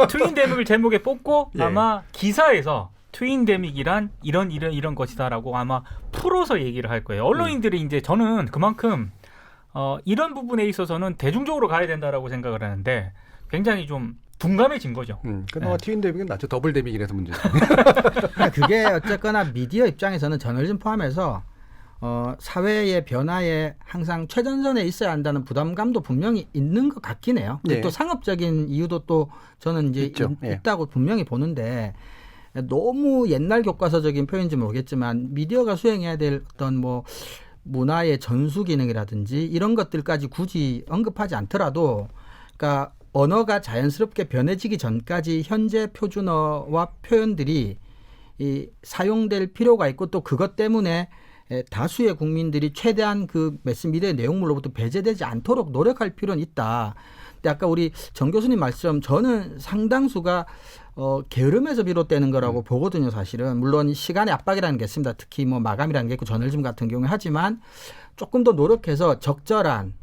트윈데믹을 제목에 뽑고 예. 아마 기사에서 트윈데믹이란 이런 것이다라고 아마 풀어서 얘기를 할 거예요. 언론인들이 이제 저는 그만큼 이런 부분에 있어서는 대중적으로 가야 된다라고 생각을 하는데 굉장히 좀 둔감해진 거죠. 그나마 트윈 데믹은 낫죠. 더블 데믹이라서 문제죠. 그러니까 그게 어쨌거나 미디어 입장에서는 저널리즘 포함해서 사회의 변화에 항상 최전선에 있어야 한다는 부담감도 분명히 있는 것 같긴 해요. 네. 또 상업적인 이유도 또 저는 이제 있다고 분명히 보는데 너무 옛날 교과서적인 표현인지 모르겠지만 미디어가 수행해야 될 어떤 뭐 문화의 전수 기능이라든지 이런 것들까지 굳이 언급하지 않더라도 그러니까 언어가 자연스럽게 변해지기 전까지 현재 표준어와 표현들이 사용될 필요가 있고 또 그것 때문에 다수의 국민들이 최대한 그 매스미디어의 내용물로부터 배제되지 않도록 노력할 필요는 있다. 근데 아까 우리 정 교수님 말씀 저는 상당수가 게으름에서 비롯되는 거라고 보거든요. 사실은 물론 시간의 압박이라는 게 있습니다. 특히 뭐 마감이라는 게 있고 저널리즘 같은 경우에 하지만 조금 더 노력해서 적절한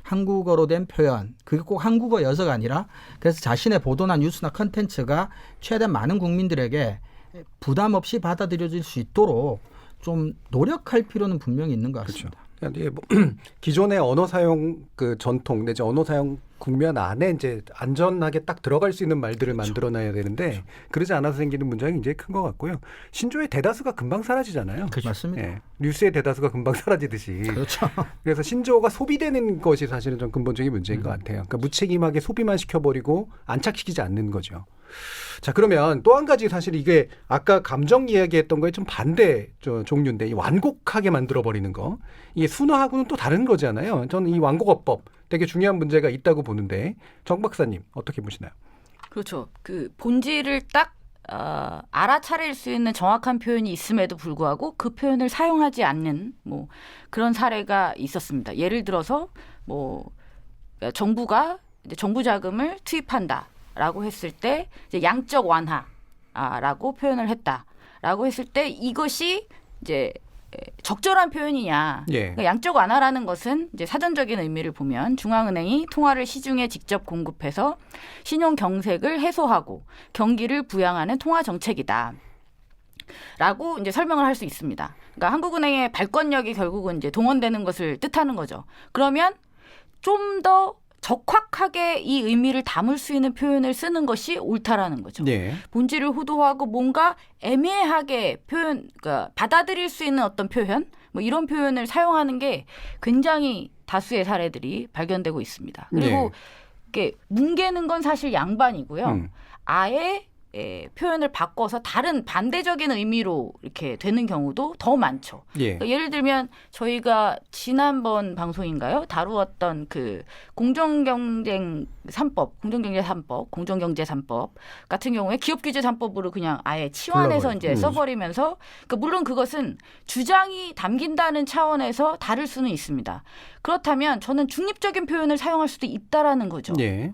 한국어로 된 표현, 그게 꼭 한국어여서가 아니라 그래서 자신의 보도나 뉴스나 컨텐츠가 최대한 많은 국민들에게 부담 없이 받아들여질 수 있도록 좀 노력할 필요는 분명히 있는 것 같습니다. 그렇죠. 뭐 기존의 언어 사용 그 전통 내지 언어 사용 국면 안에 이제 안전하게 딱 들어갈 수 있는 말들을 만들어놔야 되는데 그러지 않아서 생기는 문제가 굉장히 큰 것 같고요. 신조의 대다수가 금방 사라지잖아요. 그렇죠. 맞습니다. 예, 뉴스의 대다수가 금방 사라지듯이. 그렇죠. 그래서 신조어가 소비되는 것이 사실은 좀 근본적인 문제인 것 같아요. 그러니까 무책임하게 소비만 시켜버리고 안착시키지 않는 거죠. 자, 그러면 또 한 가지 사실 이게 아까 감정 이야기했던 거에 좀 반대 종류인데 이 완곡하게 만들어버리는 거. 이게 순화하고는 또 다른 거잖아요. 저는 이 완곡어법 되게 중요한 문제가 있다고 보는데 정 박사님 어떻게 보시나요? 그렇죠. 그 본질을 딱 알아차릴 수 있는 정확한 표현이 있음에도 불구하고 그 표현을 사용하지 않는 뭐 그런 사례가 있었습니다. 예를 들어서 뭐 정부가 이제 정부 자금을 투입한다라고 했을 때 이제 양적 완화라고 표현을 했다라고 했을 때 이것이 이제 적절한 표현이냐. 예. 그러니까 양적 완화라는 것은 이제 사전적인 의미를 보면 중앙은행이 통화를 시중에 직접 공급해서 신용 경색을 해소하고 경기를 부양하는 통화 정책이다. 라고 이제 설명을 할 수 있습니다. 그러니까 한국은행의 발권력이 결국은 이제 동원되는 것을 뜻하는 거죠. 그러면 좀 더 적확하게 이 의미를 담을 수 있는 표현을 쓰는 것이 옳다라는 거죠. 네. 본질을 호도하고 뭔가 애매하게 그러니까 받아들일 수 있는 어떤 표현, 뭐 이런 표현을 사용하는 게 굉장히 다수의 사례들이 발견되고 있습니다. 그리고 이게 뭉개는 건 사실 양반이고요. 아예 표현을 바꿔서 다른 반대적인 의미로 이렇게 되는 경우도 더 많죠. 그러니까 예를 들면 저희가 지난번 방송인가요? 다루었던 그 공정경제 3법 같은 경우에 기업규제 3법으로 그냥 아예 치환해서 이제 써버리면서 그러니까 물론 그것은 주장이 담긴다는 차원에서 다를 수는 있습니다. 그렇다면 저는 중립적인 표현을 사용할 수도 있다라는 거죠. 네.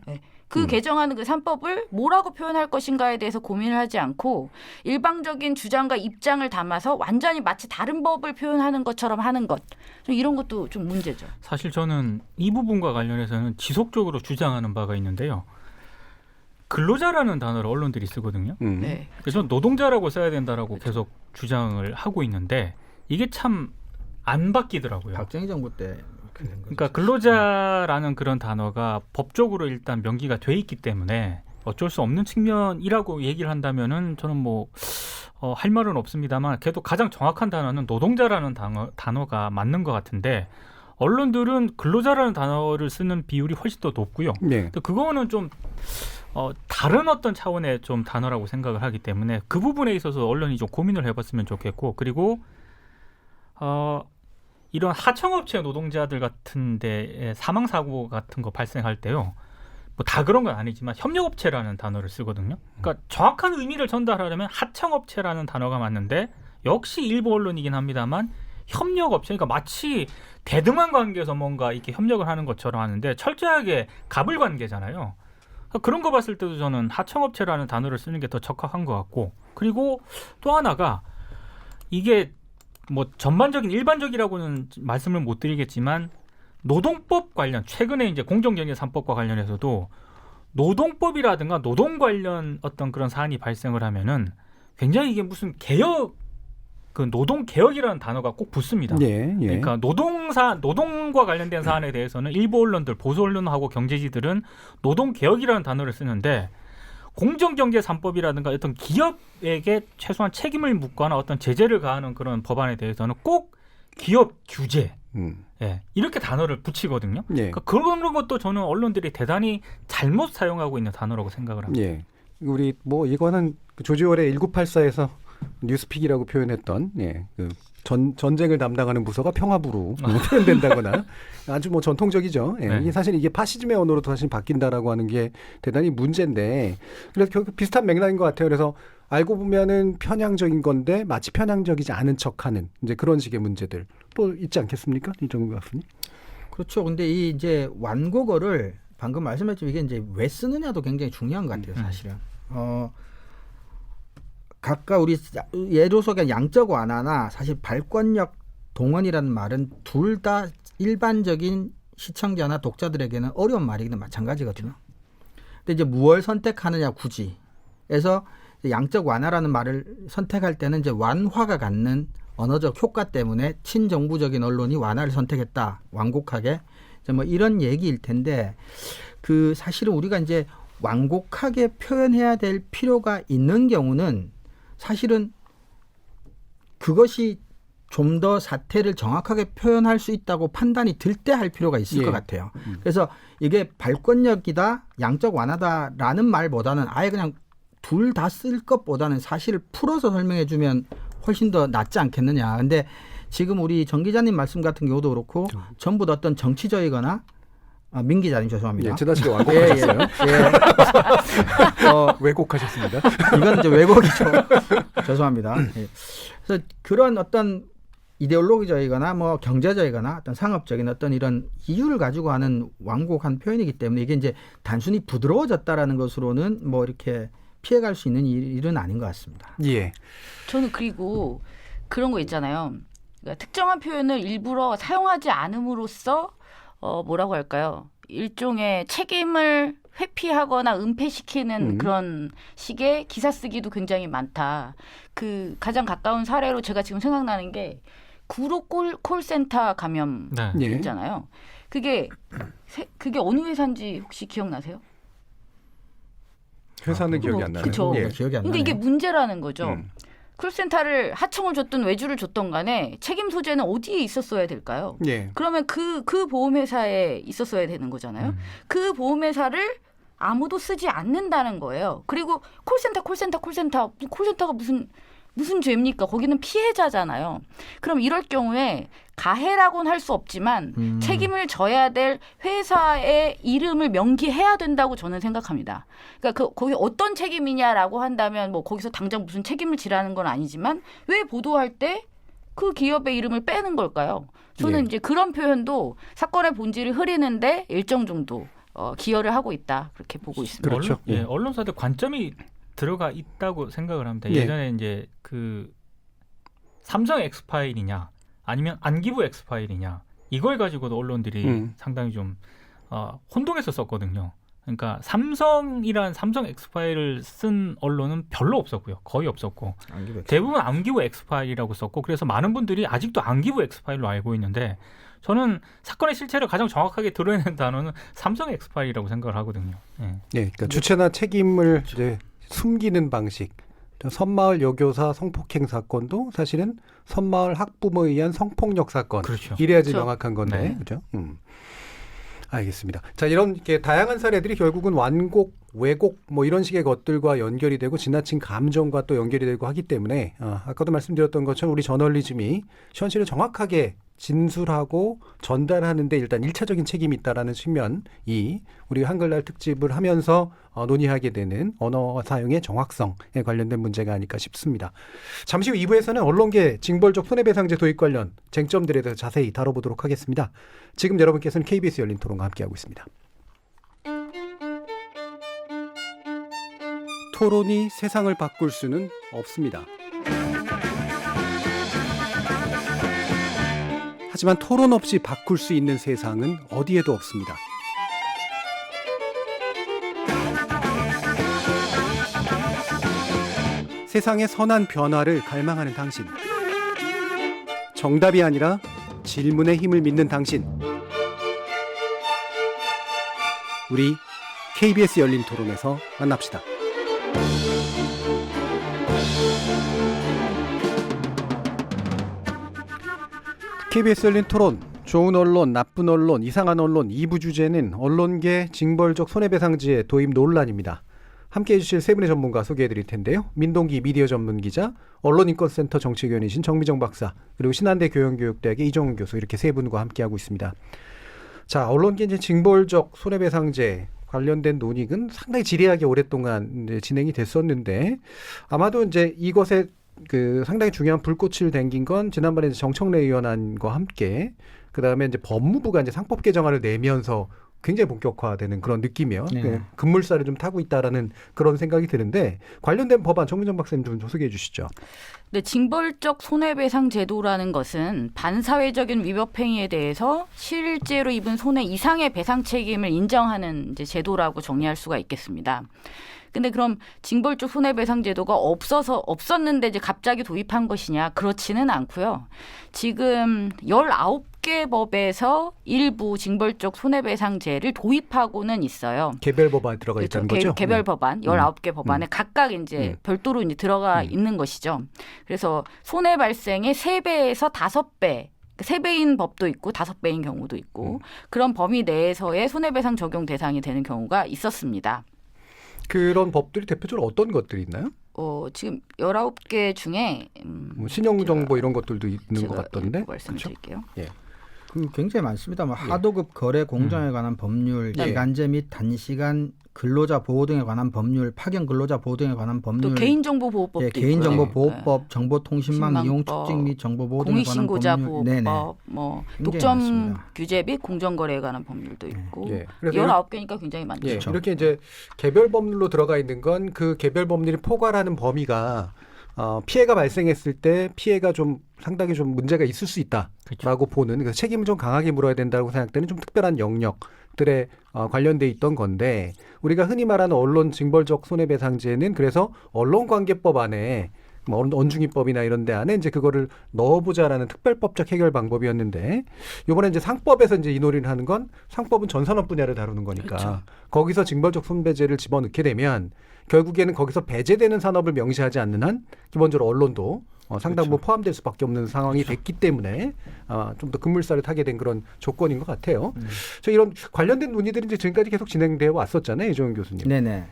그 개정하는 그 3법을 뭐라고 표현할 것인가에 대해서 고민을 하지 않고 일방적인 주장과 입장을 담아서 완전히 마치 다른 법을 표현하는 것처럼 하는 것. 이런 것도 좀 문제죠. 사실 저는 이 부분과 관련해서는 지속적으로 주장하는 바가 있는데요. 근로자라는 단어를 언론들이 쓰거든요. 네. 그래서 노동자라고 써야 된다라고 계속 주장을 하고 있는데 이게 참 안 바뀌더라고요. 박정희 정부 때. 그러니까 근로자라는 그런 단어가 법적으로 일단 명기가 돼 있기 때문에 어쩔 수 없는 측면이라고 얘기를 한다면은 저는 뭐 할 말은 없습니다만 그래도 가장 정확한 단어는 노동자라는 단어가 맞는 것 같은데 언론들은 근로자라는 단어를 쓰는 비율이 훨씬 더 높고요. 네. 그거는 좀 다른 어떤 차원의 좀 단어라고 생각을 하기 때문에 그 부분에 있어서 언론이 좀 고민을 해봤으면 좋겠고 그리고 이런 하청업체 노동자들 같은데 사망 사고 같은 거 발생할 때요. 뭐 다 그런 건 아니지만 협력업체라는 단어를 쓰거든요. 그러니까 정확한 의미를 전달하려면 하청업체라는 단어가 맞는데 역시 일부 언론이긴 합니다만 협력업체, 그러니까 마치 대등한 관계에서 뭔가 이렇게 협력을 하는 것처럼 하는데 철저하게 갑을 관계잖아요. 그러니까 그런 거 봤을 때도 저는 하청업체라는 단어를 쓰는 게 더 적합한 것 같고 그리고 또 하나가 이게 뭐 전반적인 일반적이라고는 말씀을 못 드리겠지만 노동법 관련 최근에 이제 공정경제 3법과 관련해서도 노동법이라든가 노동 관련 어떤 그런 사안이 발생을 하면은 굉장히 이게 무슨 개혁 그 노동 개혁이라는 단어가 꼭 붙습니다. 그러니까 노동과 관련된 사안에 대해서는 일부 언론들 보수 언론하고 경제지들은 노동 개혁이라는 단어를 쓰는데 공정경제 3법이라든가 어떤 기업에게 최소한 책임을 묻거나 어떤 제재를 가하는 그런 법안에 대해서는 꼭 기업 규제 이렇게 단어를 붙이거든요. 그러니까 그런 것도 저는 언론들이 대단히 잘못 사용하고 있는 단어라고 생각을 합니다. 우리 뭐 이거는 조지 오웰의 1984에서 뉴스픽이라고 표현했던 그 전쟁을 담당하는 부서가 평화부로 표현된다거나 아주 뭐 전통적이죠. 이게 사실 이게 파시즘의 언어로 다시 바뀐다라고 하는 게 대단히 문제인데 그래서 결국 비슷한 맥락인 것 같아요. 그래서 알고 보면은 편향적인 건데 마치 편향적이지 않은 척하는 이제 그런 식의 문제들 또 있지 않겠습니까, 이정우 교수님? 그렇죠. 근데 이 이제 완곡어를 방금 말씀하셨지만 이게 이제 왜 쓰느냐도 굉장히 중요한 것 같아요, 사실은. 각각 우리 예로서 그냥 양적 완화나 사실 발권력 동원이라는 말은 둘 다 일반적인 시청자나 독자들에게는 어려운 말이기는 마찬가지거든요. 근데 이제 무엇을 선택하느냐 굳이. 그래서 양적 완화라는 말을 선택할 때는 이제 완화가 갖는 언어적 효과 때문에 친정부적인 언론이 완화를 선택했다. 완곡하게. 이제 뭐 이런 얘기일 텐데 그 사실은 우리가 이제 완곡하게 표현해야 될 필요가 있는 경우는 사실은 그것이 좀 더 사태를 정확하게 표현할 수 있다고 판단이 들 때 할 필요가 있을 것 같아요. 그래서 이게 발권력이다, 양적 완화다라는 말보다는 아예 그냥 둘 다 쓸 것보다는 사실을 풀어서 설명해 주면 훨씬 더 낫지 않겠느냐. 근데 지금 우리 정 기자님 말씀 같은 경우도 그렇고 전부 다 어떤 정치적이거나 민 기자님 죄송합니다. 지나치게 완곡하셨어요. 왜곡하셨습니다. 이건 이제 왜곡이죠. 죄송합니다. 그래서 그런 어떤 이데올로기적이거나 뭐 경제적이거나 어떤 상업적인 어떤 이런 이유를 가지고 하는 완곡한 표현이기 때문에 이게 이제 단순히 부드러워졌다라는 것으로는 뭐 이렇게 피해갈 수 있는 일은 아닌 것 같습니다. 저는 그리고 그런 거 있잖아요. 그러니까 특정한 표현을 일부러 사용하지 않음으로써 뭐라고 할까요? 일종의 책임을 회피하거나 은폐시키는 그런 식의 기사 쓰기도 굉장히 많다. 그 가장 가까운 사례로 제가 지금 생각나는 게 구로 콜센터 감염 있잖아요. 그게 어느 회사인지 혹시 기억나세요? 회사는 기억이 안 나요. 그렇죠. 예. 기억이 안 근데 나네요. 이게 문제라는 거죠. 콜센터를 하청을 줬든 외주를 줬던 간에 책임 소재는 어디에 있었어야 될까요? 예. 그러면 그 보험회사에 있었어야 되는 거잖아요. 그 보험회사를 아무도 쓰지 않는다는 거예요. 그리고 콜센터가 무슨 죄입니까? 거기는 피해자잖아요. 그럼 이럴 경우에 가해라고는 할 수 없지만 책임을 져야 될 회사의 이름을 명기해야 된다고 저는 생각합니다. 그러니까 거기 어떤 책임이냐라고 한다면 뭐 거기서 당장 무슨 책임을 지라는 건 아니지만 왜 보도할 때 그 기업의 이름을 빼는 걸까요? 저는 이제 그런 표현도 사건의 본질을 흐리는데 일정 정도 기여를 하고 있다 그렇게 보고 있습니다. 그렇죠. 언론사들 관점이 들어가 있다고 생각을 합니다. 예. 예전에 이제 그 삼성 엑스파일이냐 아니면 안기부 엑스파일이냐 이걸 가지고도 언론들이 상당히 좀 혼동했었거든요. 그러니까 삼성이란 삼성 엑스파일을 쓴 언론은 별로 없었고요. 거의 없었고 대부분 안기부 엑스파일이라고 썼고 그래서 많은 분들이 아직도 안기부 엑스파일로 알고 있는데 저는 사건의 실체를 가장 정확하게 드러내는 단어는 삼성 엑스파일이라고 생각을 하거든요. 예. 그러니까 주체나 책임을 이제 숨기는 방식. 선마을 여교사 성폭행 사건도 사실은 선마을 학부모에 의한 성폭력 사건. 그렇죠. 이래야지 그렇죠. 명확한 건데. 네. 그렇죠? 알겠습니다. 자, 이런 게 다양한 사례들이 결국은 완곡, 왜곡 뭐 이런 식의 것들과 연결이 되고 지나친 감정과 또 연결이 되고 하기 때문에 아까도 말씀드렸던 것처럼 우리 저널리즘이 현실을 정확하게 진술하고 전달하는 데 일단 1차적인 책임이 있다라는 측면이 우리 한글날 특집을 하면서 논의하게 되는 언어 사용의 정확성에 관련된 문제가 아닐까 싶습니다. 잠시 후 2부에서는 언론계 징벌적 손해배상제 도입 관련 쟁점들에 대해서 자세히 다뤄보도록 하겠습니다. 지금 여러분께서는 KBS 열린 토론과 함께하고 있습니다. 토론이 세상을 바꿀 수는 없습니다. 하지만 토론 없이 바꿀 수 있는 세상은 어디에도 없습니다. 세상의 선한 변화를 갈망하는 당신. 정답이 아니라 질문의 힘을 믿는 당신. 우리 KBS 열린 토론에서 만납시다. KBS 열린 토론, 좋은 언론, 나쁜 언론, 이상한 언론 2부 주제는 언론계 징벌적 손해배상제 도입 논란입니다. 함께해 주실 세 분의 전문가 소개해 드릴 텐데요. 민동기 미디어 전문기자, 언론인권센터 정책위원이신 정미정 박사, 그리고 신한대 교양교육대학의 이정훈 교수 이렇게 세 분과 함께하고 있습니다. 자, 언론계 이제 징벌적 손해배상제 관련된 논의는 상당히 지리하게 오랫동안 이제 진행이 됐었는데 아마도 이제 이것에 상당히 중요한 불꽃을 댕긴 건 지난번에 이제 정청래 의원안과 함께 그다음에 이제 법무부가 이제 상법 개정안을 내면서 굉장히 본격화되는 그런 느낌이요. 네. 급물살을 좀 타고 있다라는 그런 생각이 드는데 관련된 법안 정민정 박사님 좀 소개해 주시죠. 네, 징벌적 손해배상 제도라는 것은 반사회적인 위법 행위에 대해서 실제로 입은 손해 이상의 배상 책임을 인정하는 이제 제도라고 정리할 수가 있겠습니다. 근데 그럼 징벌적 손해배상 제도가 없었는데 이제 갑자기 도입한 것이냐? 그렇지는 않고요. 지금 19개 법에서 일부 징벌적 손해배상제를 도입하고는 있어요. 개별 법안에 들어가 그렇죠. 있다는 거죠? 개별 법안 19개 법안에 각각 이제 별도로 이제 들어가 있는 것이죠. 그래서 손해 발생의 3배에서 5배 3배인 법도 있고 5배인 경우도 있고 그런 범위 내에서의 손해배상 적용 대상이 되는 경우가 있었습니다. 그런 법들이 대표적으로 어떤 것들이 있나요? 지금 19개 중에 뭐 신용정보 이런 것들도 있는 것 같던데. 말씀드릴게요. 그렇죠? 굉장히 많습니다. 하도급 거래 공정에 관한 법률, 기간제 및 단시간 근로자 보호 등에 관한 법률, 파견 근로자 보호 등에 관한 법률, 또 개인정보보호법도 있고요. 개인정보보호법, 정보통신망 이용促진 및 정보보호 등에 관한 법률, 공익신고자보호법, 뭐 독점 많습니다. 규제 및 공정거래에 관한 법률도 있고 19개니까 굉장히 많죠. 그렇죠. 이렇게 이제 개별 법률로 들어가 있는 건 그 개별 법률이 포괄하는 범위가 피해가 발생했을 때 피해가 좀 상당히 좀 문제가 있을 수 있다라고 그렇죠. 보는 그래서 책임을 좀 강하게 물어야 된다고 생각되는 좀 특별한 영역들에 관련돼 있던 건데 우리가 흔히 말하는 언론 징벌적 손해배상제는 그래서 언론관계법 안에 뭐 언중위법이나 이런 데 안에 이제 그거를 넣어보자라는 특별법적 해결 방법이었는데 이번에 이제 상법에서 이제 이 논의를 하는 건 상법은 전산업 분야를 다루는 거니까 그렇죠. 거기서 징벌적 손배제를 집어넣게 되면 결국에는 거기서 배제되는 산업을 명시하지 않는 한 기본적으로 언론도 상당 부분 포함될 수밖에 없는 상황이 됐기 때문에 좀 더 급물살을 타게 된 그런 조건인 것 같아요. 저 이런 관련된 논의들이 이제 지금까지 계속 진행되어 왔었잖아요, 이종현 교수님. 네네.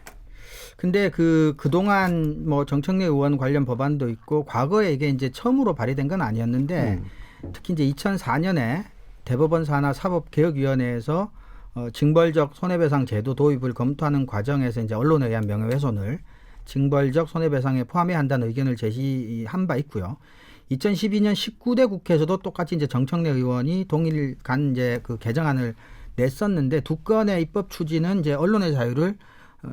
근데 그동안 뭐 정청래 의원 관련 법안도 있고 과거에 이게 이제 처음으로 발의된 건 아니었는데 특히 이제 2004년에 대법원 산하 사법개혁위원회에서 징벌적 손해배상 제도 도입을 검토하는 과정에서 이제 언론에 의한 명예훼손을 징벌적 손해배상에 포함해야 한다는 의견을 제시한 바 있고요. 2012년 19대 국회에서도 똑같이 이제 정청래 의원이 동일 간 이제 그 개정안을 냈었는데 두 건의 입법 추진은 이제 언론의 자유를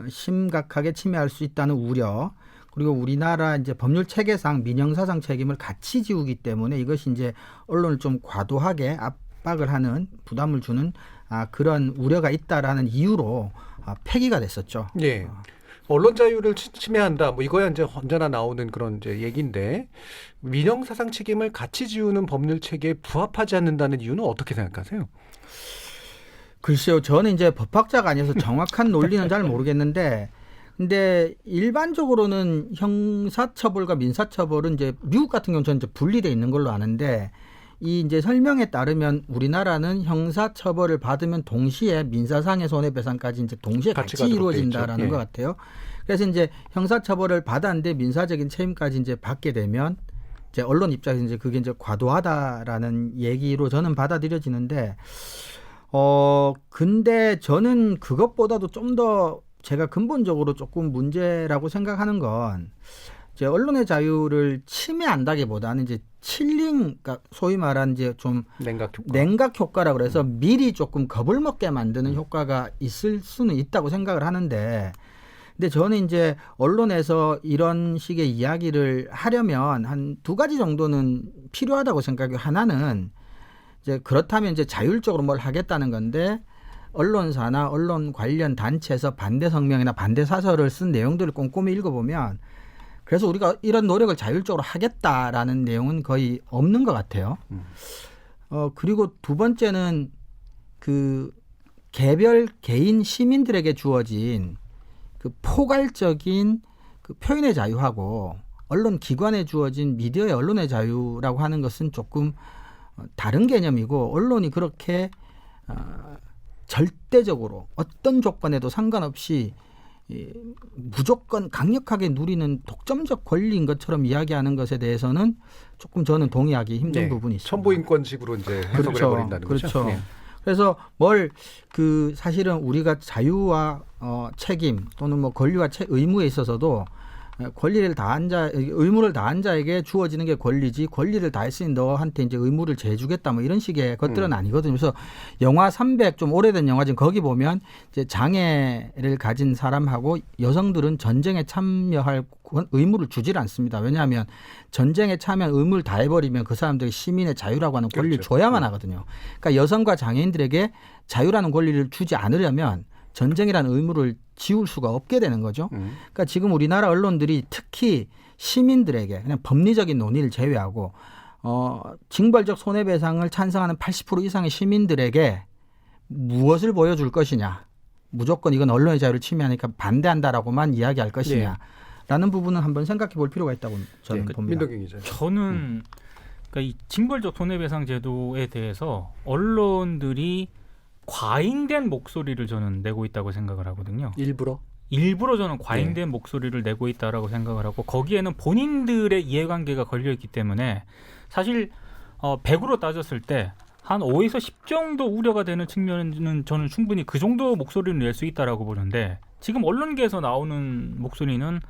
심각하게 침해할 수 있다는 우려, 그리고 우리나라 이제 법률 체계상 민형사상 책임을 같이 지우기 때문에 이것이 이제 언론을 좀 과도하게 압박을 하는, 부담을 주는 그런 우려가 있다라는 이유로 폐기가 됐었죠. 예. 언론 자유를 침해한다. 뭐 이거야 이제 언제나 나오는 그런 이제 얘기인데 민형사상 책임을 같이 지우는 법률 체계에 부합하지 않는다는 이유는 어떻게 생각하세요? 글쎄요, 저는 이제 법학자가 아니어서 정확한 논리는 잘 모르겠는데, 근데 일반적으로는 형사처벌과 민사처벌은 이제 미국 같은 경우는 저는 이제 분리돼 있는 걸로 아는데, 이 이제 설명에 따르면 우리나라는 형사처벌을 받으면 동시에 민사상의 손해배상까지 이제 동시에 같이 이루어진다라는 것 같아요. 그래서 이제 형사처벌을 받았는데 민사적인 책임까지 이제 받게 되면 이제 언론 입장에서 이제 그게 이제 과도하다라는 얘기로 저는 받아들여지는데. 근데 저는 그것보다도 좀 더 제가 근본적으로 조금 문제라고 생각하는 건 이제 언론의 자유를 침해한다기보다는 이제 그러니까 소위 말하는 이제 좀 냉각 효과라 그래서 미리 조금 겁을 먹게 만드는 효과가 있을 수는 있다고 생각을 하는데, 근데 저는 이제 언론에서 이런 식의 이야기를 하려면 한 두 가지 정도는 필요하다고 생각해요. 하나는 이제 그렇다면 이제 자율적으로 뭘 하겠다는 건데, 언론사나 언론 관련 단체에서 반대 성명이나 반대 사설을 쓴 내용들을 꼼꼼히 읽어보면 그래서 우리가 이런 노력을 자율적으로 하겠다라는 내용은 거의 없는 것 같아요. 그리고 두 번째는 그 개별 개인 시민들에게 주어진 그 포괄적인 그 표현의 자유하고 언론 기관에 주어진 미디어의 언론의 자유라고 하는 것은 조금 다른 개념이고, 언론이 그렇게 절대적으로 어떤 조건에도 상관없이 무조건 강력하게 누리는 독점적 권리인 것처럼 이야기하는 것에 대해서는 조금 저는 동의하기 힘든 부분이 있습니다. 천부인권식으로 이제 해석을 해버린다는 거죠. 그렇죠. 네. 그래서 사실은 우리가 자유와 책임 또는 뭐 권리와 의무에 있어서도 의무를 다한 자에게 주어지는 게 권리지, 권리를 다했으니 너한테 이제 의무를 재주겠다 뭐 이런 식의 것들은 아니거든요. 그래서 영화 300 좀 오래된 영화지만 거기 보면 이제 장애를 가진 사람하고 여성들은 전쟁에 참여할 의무를 주질 않습니다. 왜냐하면 전쟁에 참여한 의무를 다해버리면 그 사람들이 시민의 자유라고 하는 권리를 줘야만 하거든요. 그러니까 여성과 장애인들에게 자유라는 권리를 주지 않으려면 전쟁이라는 의무를 지울 수가 없게 되는 거죠. 그러니까 지금 우리나라 언론들이 특히 시민들에게 그냥 법리적인 논의를 제외하고 징벌적 손해배상을 찬성하는 80% 이상의 시민들에게 무엇을 보여줄 것이냐. 무조건 이건 언론의 자유를 침해하니까 반대한다라고만 이야기할 것이냐. 라는 부분은 한번 생각해 볼 필요가 있다고 저는 봅니다. 저는 그러니까 이 징벌적 손해배상 제도에 대해서 언론들이 과잉된 목소리를 저는 내고 있다고 생각을 하거든요. 일부러 저는 과잉된 목소리를 내고 있다라고 생각을 하고, 거기에는 본인들의 이해관계가 걸려 있기 때문에 사실 100으로 따졌을 때 한 5에서 10 정도 우려가 되는 측면은 저는 충분히 그 정도 목소리를 낼 수 있다라고 보는데, 지금 언론계에서 나오는 목소리는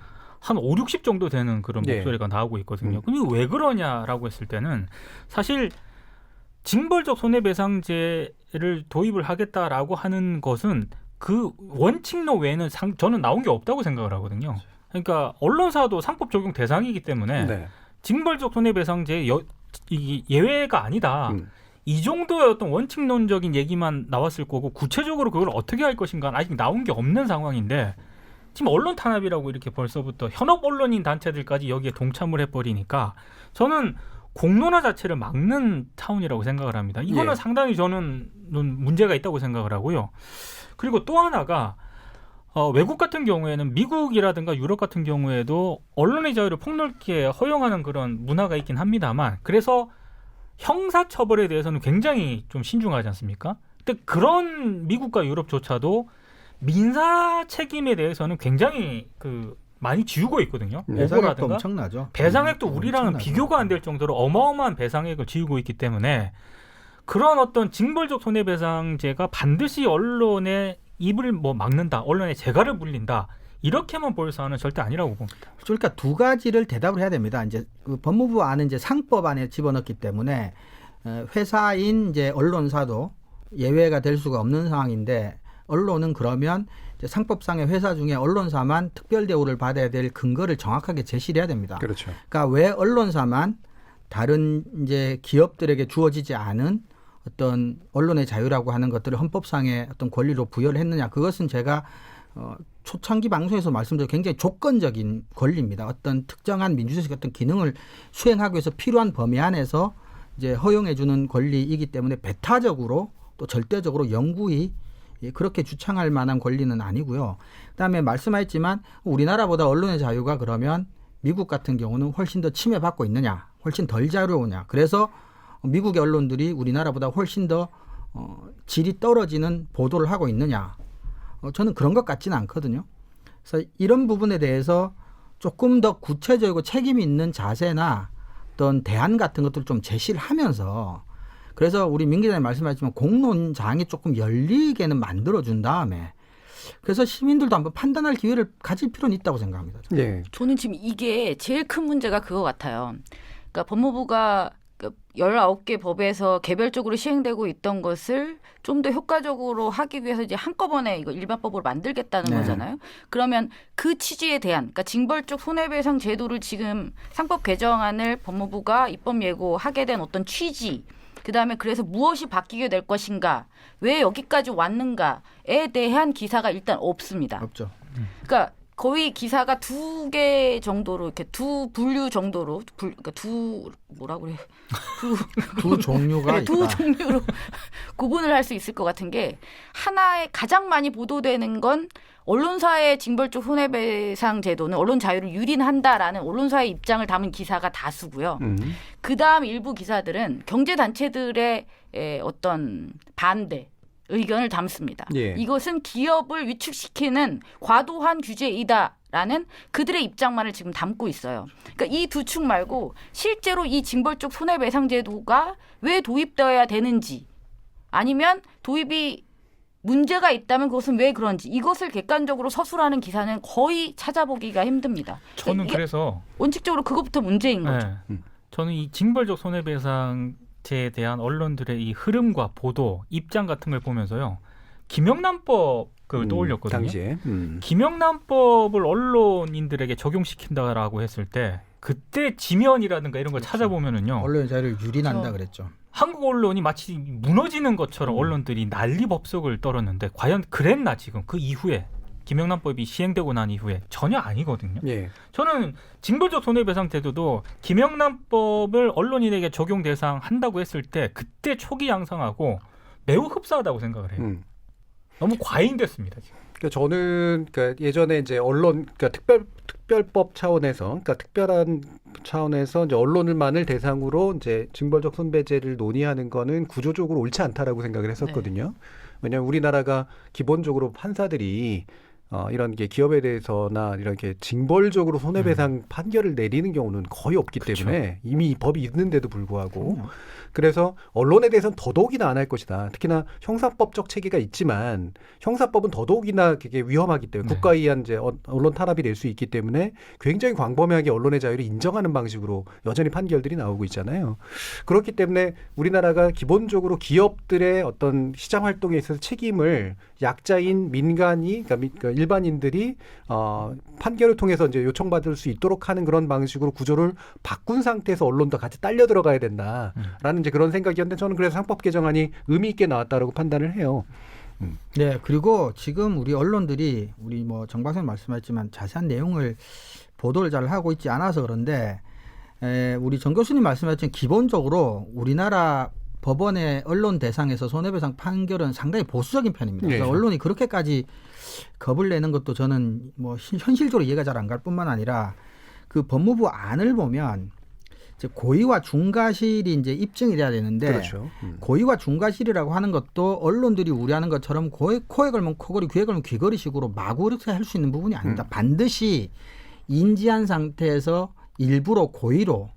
한 5, 60 정도 되는 그런 목소리가 나오고 있거든요. 근데 왜 그러냐라고 했을 때는 사실 징벌적 손해배상제를 도입을 하겠다라고 하는 것은 그 원칙론 외에는 저는 나온 게 없다고 생각을 하거든요. 그러니까 언론사도 상법 적용 대상이기 때문에 징벌적 손해배상제 예외가 아니다. 이 정도의 어떤 원칙론적인 얘기만 나왔을 거고, 구체적으로 그걸 어떻게 할 것인가 아직 나온 게 없는 상황인데 지금 언론 탄압이라고 이렇게 벌써부터 현업 언론인 단체들까지 여기에 동참을 해버리니까 저는 공론화 자체를 막는 차원이라고 생각을 합니다. 이거는 상당히 저는 문제가 있다고 생각을 하고요. 그리고 또 하나가 외국 같은 경우에는 미국이라든가 유럽 같은 경우에도 언론의 자유를 폭넓게 허용하는 그런 문화가 있긴 합니다만 그래서 형사처벌에 대해서는 굉장히 좀 신중하지 않습니까? 근데 그런 미국과 유럽조차도 민사 책임에 대해서는 굉장히 많이 지우고 있거든요. 배상액도 엄청나죠. 배상액도 우리랑은 비교가 안 될 정도로 어마어마한 배상액을 지우고 있기 때문에 그런 어떤 징벌적 손해배상제가 반드시 언론의 입을 막는다, 언론의 재갈을 물린다 이렇게만 볼 사안은 절대 아니라고 봅니다. 그러니까 두 가지를 대답을 해야 됩니다. 이제 그 법무부 안은 이제 상법 안에 집어넣기 때문에 회사인 이제 언론사도 예외가 될 수가 없는 상황인데 언론은 그러면 이제 상법상의 회사 중에 언론사만 특별 대우를 받아야 될 근거를 정확하게 제시를 해야 됩니다. 그렇죠. 그러니까 왜 언론사만 다른 이제 기업들에게 주어지지 않은 어떤 언론의 자유라고 하는 것들을 헌법상의 어떤 권리로 부여를 했느냐. 그것은 제가 초창기 방송에서 말씀드린 굉장히 조건적인 권리입니다. 어떤 특정한 민주주의 같은 기능을 수행하기 위해서 필요한 범위 안에서 이제 허용해주는 권리이기 때문에 배타적으로 또 절대적으로 영구히 그렇게 주창할 만한 권리는 아니고요. 그다음에 말씀하셨지만 우리나라보다 언론의 자유가 그러면 미국 같은 경우는 훨씬 더 침해받고 있느냐, 훨씬 덜 자유로우냐. 그래서 미국의 언론들이 우리나라보다 훨씬 더 질이 떨어지는 보도를 하고 있느냐. 저는 그런 것 같지는 않거든요. 그래서 이런 부분에 대해서 조금 더 구체적이고 책임 있는 자세나 어떤 대안 같은 것들을 좀 제시를 하면서 그래서 우리 민 기자님 말씀하셨지만 공론장이 조금 열리게는 만들어준 다음에 그래서 시민들도 한번 판단할 기회를 가질 필요는 있다고 생각합니다. 예. 저는 지금 이게 제일 큰 문제가 그거 같아요. 그러니까 법무부가 19개 법에서 개별적으로 시행되고 있던 것을 좀 더 효과적으로 하기 위해서 이제 한꺼번에 이거 일반법으로 만들겠다는 거잖아요. 그러면 그 취지에 대한, 그러니까 징벌적 손해배상 제도를 지금 상법 개정안을 법무부가 입법 예고하게 된 어떤 취지, 그다음에 그래서 무엇이 바뀌게 될 것인가, 왜 여기까지 왔는가에 대한 기사가 일단 없습니다. 없죠. 그러니까 거의 기사가 2개 정도로 이렇게 두 분류 정도로 그러니까 뭐라고 그래? 두 종류가 있다. 두 종류로 구분을 할 수 있을 것 같은 게 하나의 가장 많이 보도되는 건 언론사의 징벌적 손해배상 제도는 언론 자유를 유린한다라는 언론사의 입장을 담은 기사가 다수고요. 그다음 일부 기사들은 경제단체들의 어떤 반대 의견을 담습니다. 예. 이것은 기업을 위축시키는 과도한 규제이다라는 그들의 입장만을 지금 담고 있어요. 그러니까 이 두 축 말고 실제로 이 징벌적 손해배상 제도가 왜 도입되어야 되는지 아니면 도입이 문제가 있다면 그것은 왜 그런지 이것을 객관적으로 서술하는 기사는 거의 찾아보기가 힘듭니다. 저는 그래서 원칙적으로 그것부터 문제인 거죠. 저는 이 징벌적 손해배상 에 대한 언론들의 이 흐름과 보도, 입장 같은 걸 보면서요. 김영란법을 떠올렸거든요. 당시에. 김영란법을 언론인들에게 적용시킨다라고 했을 때 그때 지면이라든가 이런 걸 찾아보면은요. 언론의 자유를 유린한다 그랬죠. 한국 언론이 마치 무너지는 것처럼 언론들이 난리법석을 떨었는데 과연 그랬나 지금 그 이후에 김영란법이 시행되고 난 이후에 전혀 아니거든요. 예. 저는 징벌적 손해배상 제도도 김영란법을 언론인에게 적용 대상 한다고 했을 때 그때 초기 양상하고 매우 흡사하다고 생각을 해요. 너무 과잉됐습니다. 지금. 그러니까 저는 예전에 이제 언론 특별법 차원에서 그러니까 특별한 차원에서 이제 언론을만을 대상으로 이제 징벌적 손배제를 논의하는 거는 구조적으로 옳지 않다라고 생각을 했었거든요. 왜냐하면 우리나라가 기본적으로 판사들이 이런 게 기업에 대해서나 이렇게 징벌적으로 손해배상 판결을 내리는 경우는 거의 없기 때문에 이미 이 법이 있는데도 불구하고 그래서 언론에 대해서는 더더욱이나 안 할 것이다. 특히나 형사법적 체계가 있지만 형사법은 더더욱이나 그게 위험하기 때문에 국가에 의한 이제 언론 탄압이 될 수 있기 때문에 굉장히 광범위하게 언론의 자유를 인정하는 방식으로 여전히 판결들이 나오고 있잖아요. 그렇기 때문에 우리나라가 기본적으로 기업들의 어떤 시장 활동에 있어서 책임을 약자인 민간이 그러니까 일반인들이 판결을 통해서 이제 요청받을 수 있도록 하는 그런 방식으로 구조를 바꾼 상태에서 언론도 같이 딸려 들어가야 된다라는 이제 그런 생각이었는데 저는 그래서 상법 개정안이 의미 있게 나왔다라고 판단을 해요. 네, 그리고 지금 우리 언론들이 우리 뭐 정 박사님 말씀하셨지만 자세한 내용을 보도를 잘 하고 있지 않아서 그런데 우리 정 교수님 말씀하셨지만 기본적으로 우리나라 법원의 언론 대상에서 손해배상 판결은 상당히 보수적인 편입니다. 그래서 언론이 그렇게까지 겁을 내는 것도 저는 뭐 현실적으로 이해가 잘 안 갈 뿐만 아니라 그 법무부 안을 보면 이제 고의와 중과실이 이제 입증이 돼야 되는데 그렇죠. 고의와 중과실이라고 하는 것도 언론들이 우려하는 것처럼 코에 걸면 코걸이, 귀에 걸면 귀걸이식으로 마구 이렇게 할 수 있는 부분이 아닙니다. 반드시 인지한 상태에서 일부러 고의로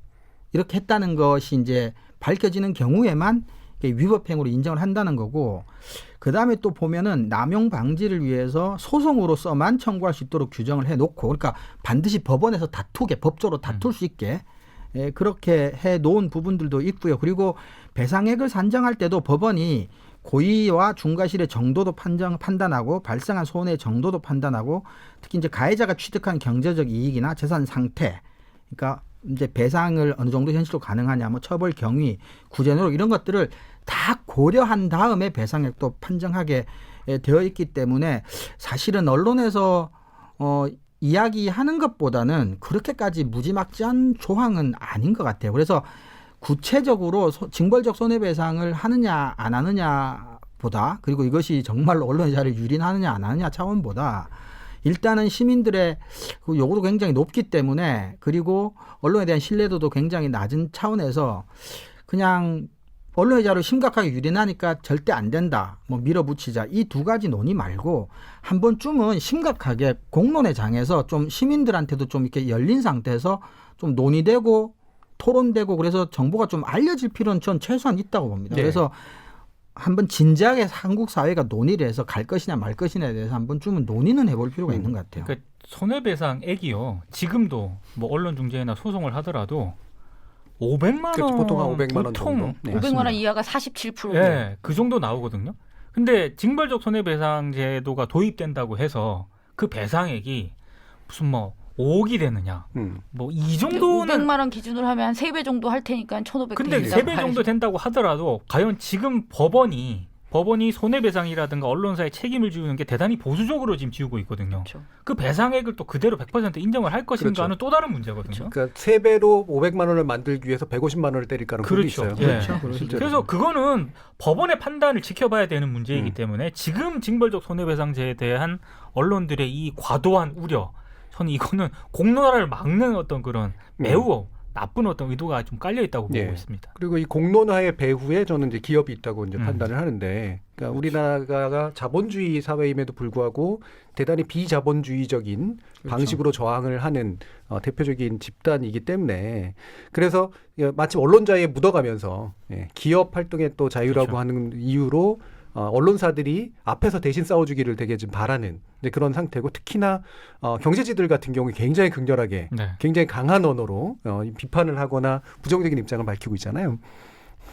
이렇게 했다는 것이 이제 밝혀지는 경우에만 위법행위로 인정을 한다는 거고, 그 다음에 또 보면은 남용 방지를 위해서 소송으로서만 청구할 수 있도록 규정을 해놓고, 그러니까 반드시 법원에서 법적으로 다툴 수 있게 그렇게 해놓은 부분들도 있고요. 그리고 배상액을 산정할 때도 법원이 고의와 중과실의 정도도 판단하고 발생한 손해의 정도도 판단하고, 특히 이제 가해자가 취득한 경제적 이익이나 재산 상태, 그러니까 이제 배상을 어느 정도 현실로 가능하냐, 뭐 처벌 경위, 구제 노력 이런 것들을 다 고려한 다음에 배상액도 판정하게 되어 있기 때문에 사실은 언론에서 이야기하는 것보다는 그렇게까지 무지막지한 조항은 아닌 것 같아요. 그래서 구체적으로 징벌적 손해배상을 하느냐 안 하느냐보다, 그리고 이것이 정말로 언론의 자유를 유린하느냐 안 하느냐 차원보다 일단은 시민들의 그 요구도 굉장히 높기 때문에, 그리고 언론에 대한 신뢰도도 굉장히 낮은 차원에서 그냥 언론의 자유를 심각하게 유린하니까 절대 안 된다, 뭐 밀어붙이자, 이 두 가지 논의 말고 한 번쯤은 심각하게 공론의 장에서 좀 시민들한테도 좀 이렇게 열린 상태에서 좀 논의되고 토론되고, 그래서 정보가 좀 알려질 필요는 전 최소한 있다고 봅니다. 그래서 한번 진지하게 한국 사회가 논의를 해서 갈 것이냐 말 것이냐에 대해서 한 번쯤은 논의는 해볼 필요가 있는 것 같아요. 그러니까 손해배상액이요, 지금도 뭐 언론중재나 소송을 하더라도 500만 원, 그렇죠. 보통 한 500만 원 정도. 500만 원 이하가 47%. 네, 그 정도 나오거든요. 근데 징벌적 손해배상 제도가 도입된다고 해서 그 배상액이 무슨 뭐 5억이 되느냐, 뭐 이 정도는 500만 원 기준으로 하면 한 3배 정도 할 테니까 1,500. 근데 3배 정도 된다고 하더라도 과연 지금 법원이 손해배상이라든가 언론사의 책임을 지우는 게 대단히 보수적으로 지금 지우고 있거든요. 그렇죠. 그 배상액을 또 그대로 100% 인정을 할 것인가는 또 다른 문제거든요. 그러니까 3배로 500만 원을 만들기 위해서 150만 원을 때릴까는 부분이 있어요. 그렇죠. 그래서 그거는 법원의 판단을 지켜봐야 되는 문제이기 때문에 지금 징벌적 손해배상제에 대한 언론들의 이 과도한 우려, 저는 이거는 공론화를 막는 어떤 그런 매우 나쁜 어떤 의도가 좀 깔려 있다고 보고 있습니다. 그리고 이 공론화의 배후에 저는 이제 기업이 있다고 이제 판단을 하는데, 그러니까 우리나라가 자본주의 사회임에도 불구하고 대단히 비자본주의적인 방식으로 저항을 하는 대표적인 집단이기 때문에, 그래서 마치 언론자유에 묻어가면서 기업 활동의 또 자유라고 하는 이유로 언론사들이 앞에서 대신 싸워주기를 되게 좀 바라는 그런 상태고, 특히나 경제지들 같은 경우에 굉장히 극렬하게 굉장히 강한 언어로 비판을 하거나 부정적인 입장을 밝히고 있잖아요.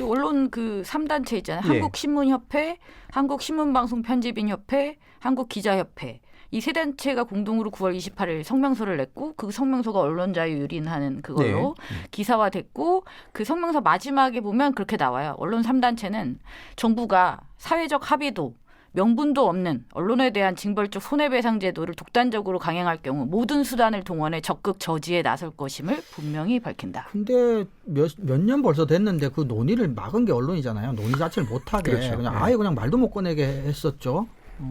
언론 그 3단체 있잖아요. 한국신문협회, 한국신문방송편집인협회, 한국기자협회. 이 세 단체가 공동으로 9월 28일 성명서를 냈고, 그 성명서가 언론자유 유린하는 그걸로 기사화됐고, 그 성명서 마지막에 보면 그렇게 나와요. 언론 3단체는 정부가 사회적 합의도 명분도 없는 언론에 대한 징벌적 손해배상 제도를 독단적으로 강행할 경우 모든 수단을 동원해 적극 저지에 나설 것임을 분명히 밝힌다. 근데 몇 년 벌써 됐는데 그 논의를 막은 게 언론이잖아요. 논의 자체를 못하게. 그냥 아예 그냥 말도 못 꺼내게 했었죠.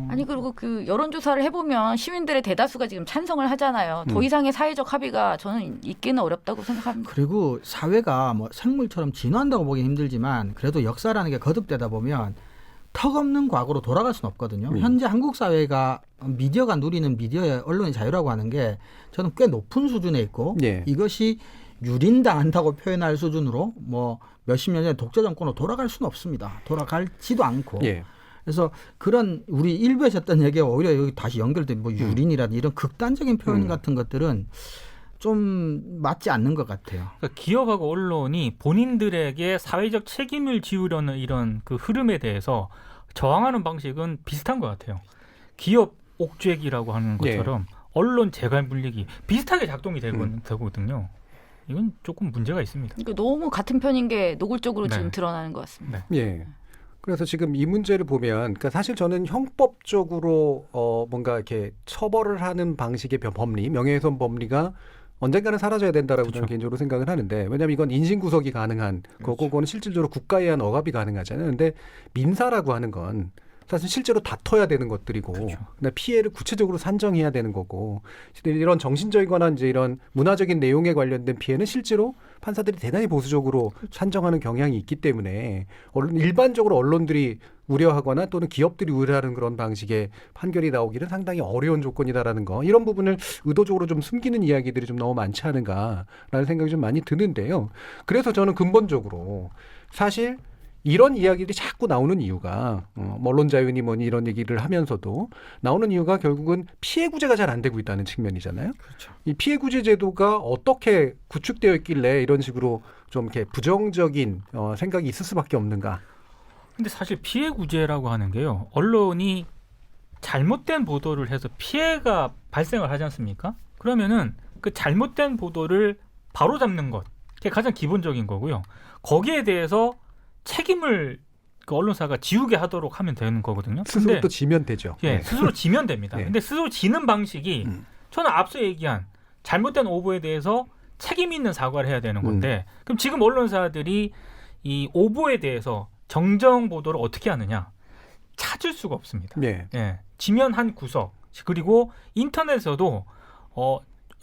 아니, 그리고 그 여론조사를 해보면 시민들의 대다수가 지금 찬성을 하잖아요. 더 이상의 사회적 합의가 저는 있기는 어렵다고 생각합니다. 그리고 사회가 뭐 생물처럼 진화한다고 보기 힘들지만 그래도 역사라는 게 거듭되다 보면 턱없는 과거로 돌아갈 수는 없거든요. 현재 한국 사회가 미디어가 누리는 미디어의 언론의 자유라고 하는 게 저는 꽤 높은 수준에 있고 이것이 유린당한다고 표현할 수준으로 뭐 몇십 년 전에 독재 정권으로 돌아갈 수는 없습니다. 돌아갈지도 않고. 그래서 그런 우리 일부에서 했던 얘기가 오히려 여기 다시 연결된 뭐 유린이라든지 이런 극단적인 표현 같은 것들은 좀 맞지 않는 것 같아요. 그러니까 기업하고 언론이 본인들에게 사회적 책임을 지우려는 이런 그 흐름에 대해서 저항하는 방식은 비슷한 것 같아요. 기업 옥죄기라고 하는 것처럼 언론 재갈 물리기 비슷하게 작동이 되거든요. 이건 조금 문제가 있습니다. 그러니까 너무 같은 편인 게 노골적으로 지금 드러나는 것 같습니다. 그래서 지금 이 문제를 보면, 그러니까 사실 저는 형법적으로 뭔가 이렇게 처벌을 하는 방식의 법리, 명예훼손 법리가 언젠가는 사라져야 된다라고 그렇죠. 저는 개인적으로 생각을 하는데, 왜냐하면 이건 인신구속이 가능한 거고, 그거는 실질적으로 국가에 의한 억압이 가능하잖아요. 근데 민사라고 하는 건 사실 실제로 다퉈야 되는 것들이고, 그렇죠. 피해를 구체적으로 산정해야 되는 거고, 이런 정신적이거나 이제 이런 문화적인 내용에 관련된 피해는 실제로 판사들이 대단히 보수적으로 산정하는 경향이 있기 때문에 일반적으로 언론들이 우려하거나 또는 기업들이 우려하는 그런 방식의 판결이 나오기는 상당히 어려운 조건이다라는 거, 이런 부분을 의도적으로 좀 숨기는 이야기들이 좀 너무 많지 않은가라는 생각이 좀 많이 드는데요. 그래서 저는 근본적으로 사실 이런 이야기들이 자꾸 나오는 이유가 언론 자유니 뭐니 이런 얘기를 하면서도 나오는 이유가 결국은 피해 구제가 잘 안 되고 있다는 측면이잖아요. 그렇죠. 이 피해 구제 제도가 어떻게 구축되어 있길래 이런 식으로 좀 이렇게 부정적인 생각이 있을 수밖에 없는가. 근데 사실 피해 구제라고 하는 게요. 언론이 잘못된 보도를 해서 피해가 발생을 하지 않습니까? 그러면은 그 잘못된 보도를 바로잡는 것, 그게 가장 기본적인 거고요. 거기에 대해서 책임을 그 언론사가 지우게 하도록 하면 되는 거거든요. 스스로 또 지면 되죠. 예, 네. 스스로 지면 됩니다. 네. 근데 스스로 지는 방식이 저는 앞서 얘기한 잘못된 오보에 대해서 책임 있는 사과를 해야 되는 건데 그럼 지금 언론사들이 이 오보에 대해서 정정 보도를 어떻게 하느냐? 찾을 수가 없습니다. 네. 예, 지면 한 구석, 그리고 인터넷에서도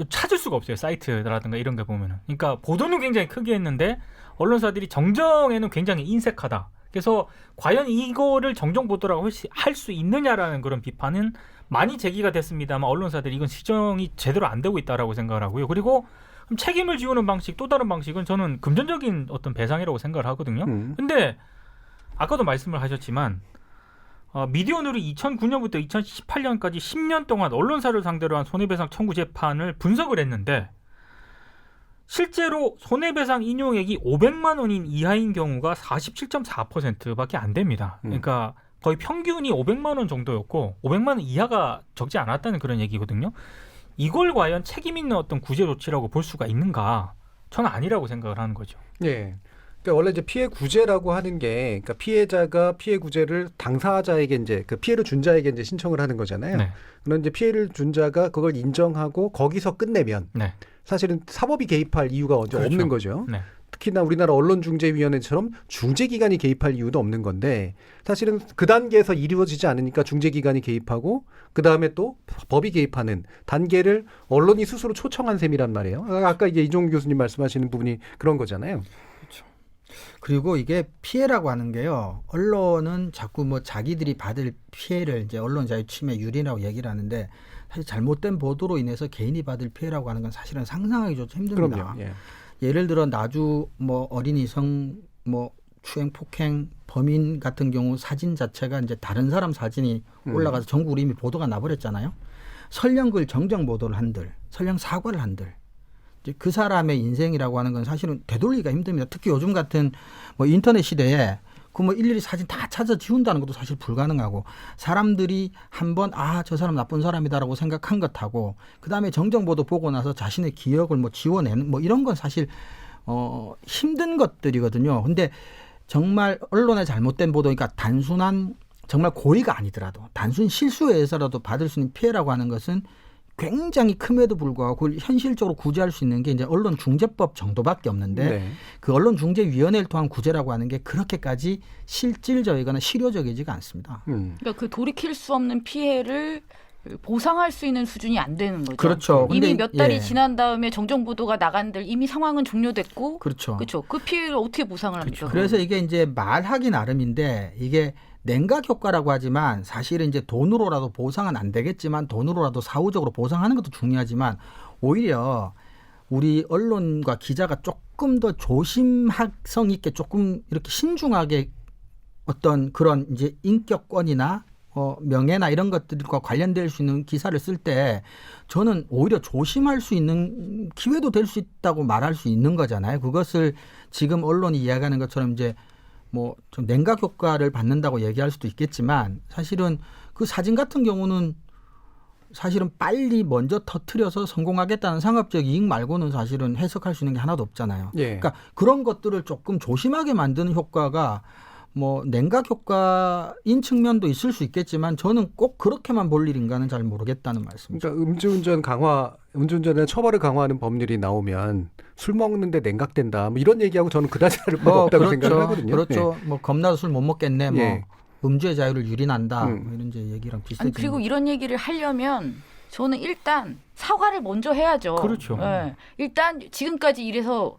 찾을 수가 없어요. 사이트라든가 이런 게 보면은. 그러니까 보도는 굉장히 크게 했는데 언론사들이 정정에는 굉장히 인색하다. 그래서 과연 이거를 정정 보도라고 할 수 있느냐라는 그런 비판은 많이 제기가 됐습니다만 언론사들이 이건 시정이 제대로 안 되고 있다라고 생각을 하고요. 그리고 그럼 책임을 지우는 방식, 또 다른 방식은 저는 금전적인 어떤 배상이라고 생각을 하거든요. 근데 아까도 말씀을 하셨지만 미디어오늘이 2009년부터 2018년까지 10년 동안 언론사를 상대로 한 손해배상 청구 재판을 분석을 했는데 실제로 손해배상 인용액이 500만 원인 이하인 경우가 47.4%밖에 안 됩니다. 그러니까 거의 평균이 500만 원 정도였고 500만 원 이하가 적지 않았다는 그런 얘기거든요. 이걸 과연 책임 있는 어떤 구제 조치라고 볼 수가 있는가? 저는 아니라고 생각을 하는 거죠. 예. 그러니까 원래 이제 피해 구제라고 하는 게, 그러니까 피해자가 피해 구제를 당사자에게 이제 그 피해를 준 자에게 이제 신청을 하는 거잖아요. 네. 그런 이제 피해를 준 자가 그걸 인정하고 거기서 끝내면 네. 사실은 사법이 개입할 이유가 그렇죠. 없는 거죠. 네. 특히나 우리나라 언론중재위원회처럼 중재기관이 개입할 이유도 없는 건데 사실은 그 단계에서 이루어지지 않으니까 중재기관이 개입하고 그 다음에 또 법이 개입하는 단계를 언론이 스스로 초청한 셈이란 말이에요. 아까 이제 이종규 교수님 말씀하시는 부분이 그런 거잖아요. 그리고 이게 피해라고 하는 게요. 언론은 자꾸 뭐 자기들이 받을 피해를 이제 언론 자유 침해 유린이라고 얘기를 하는데 사실 잘못된 보도로 인해서 개인이 받을 피해라고 하는 건 사실은 상상하기조차 힘듭니다. 그럼요. 예. 예를 들어 나주 뭐 어린이 성 뭐 추행 폭행 범인 같은 경우 사진 자체가 이제 다른 사람 사진이 올라가서 전국으로 이미 보도가 나버렸잖아요. 설령 그걸 정정 보도를 한들, 설령 사과를 한들 이제 그 사람의 인생이라고 하는 건 사실은 되돌리기가 힘듭니다. 특히 요즘 같은 뭐 인터넷 시대에 그 뭐 일일이 사진 다 찾아 지운다는 것도 사실 불가능하고 사람들이 한번 저 사람 나쁜 사람이다라고 생각한 것하고 그다음에 정정보도 보고 나서 자신의 기억을 뭐 지워내는 뭐 이런 건 사실 힘든 것들이거든요. 근데 정말 언론의 잘못된 보도, 그러니까 단순한 정말 고의가 아니더라도 단순 실수에 의해서라도 받을 수 있는 피해라고 하는 것은 굉장히 큼에도 불구하고 그걸 현실적으로 구제할 수 있는 게 이제 언론중재법 정도밖에 없는데 네. 그 언론중재위원회를 통한 구제라고 하는 게 그렇게까지 실질적이거나 실효적이지가 않습니다. 그러니까 그 돌이킬 수 없는 피해를 보상할 수 있는 수준이 안 되는 거죠. 그렇죠. 이미 근데, 몇 달이 예. 지난 다음에 정정 보도가 나간들 이미 상황은 종료됐고, 그렇죠. 그렇죠. 그 피해를 어떻게 보상을 합니까? 그래서 이게 이제 말하기 나름인데 이게 냉각 효과라고 하지만 사실은 이제 돈으로라도 보상은 안 되겠지만 돈으로라도 사후적으로 보상하는 것도 중요하지만 오히려 우리 언론과 기자가 조금 더 조심성 있게 조금 이렇게 신중하게 어떤 그런 이제 인격권이나 명예나 이런 것들과 관련될 수 있는 기사를 쓸 때 저는 오히려 조심할 수 있는 기회도 될 수 있다고 말할 수 있는 거잖아요. 그것을 지금 언론이 이야기하는 것처럼 이제 뭐 좀 냉각 효과를 받는다고 얘기할 수도 있겠지만 사실은 그 사진 같은 경우는 사실은 빨리 먼저 터뜨려서 성공하겠다는 상업적 이익 말고는 사실은 해석할 수 있는 게 하나도 없잖아요. 예. 그러니까 그런 것들을 조금 조심하게 만드는 효과가 뭐 냉각 효과인 측면도 있을 수 있겠지만 저는 꼭 그렇게만 볼 일인가는 잘 모르겠다는 말씀이죠. 그러니까 음주운전에 처벌을 강화하는 법률이 나오면 술 먹는데 냉각된다. 뭐 이런 얘기하고 저는 그다지 다를 바가 없다고 그렇죠. 생각을 하거든요. 그렇죠. 네. 뭐 겁나서 술 못 먹겠네. 뭐 예. 음주의 자유를 유린한다. 뭐 이런 이제 얘기랑 비슷해요. 아니, 그리고 이런 얘기를 하려면 저는 일단 사과를 먼저 해야죠. 그렇죠. 예. 일단 지금까지 이래서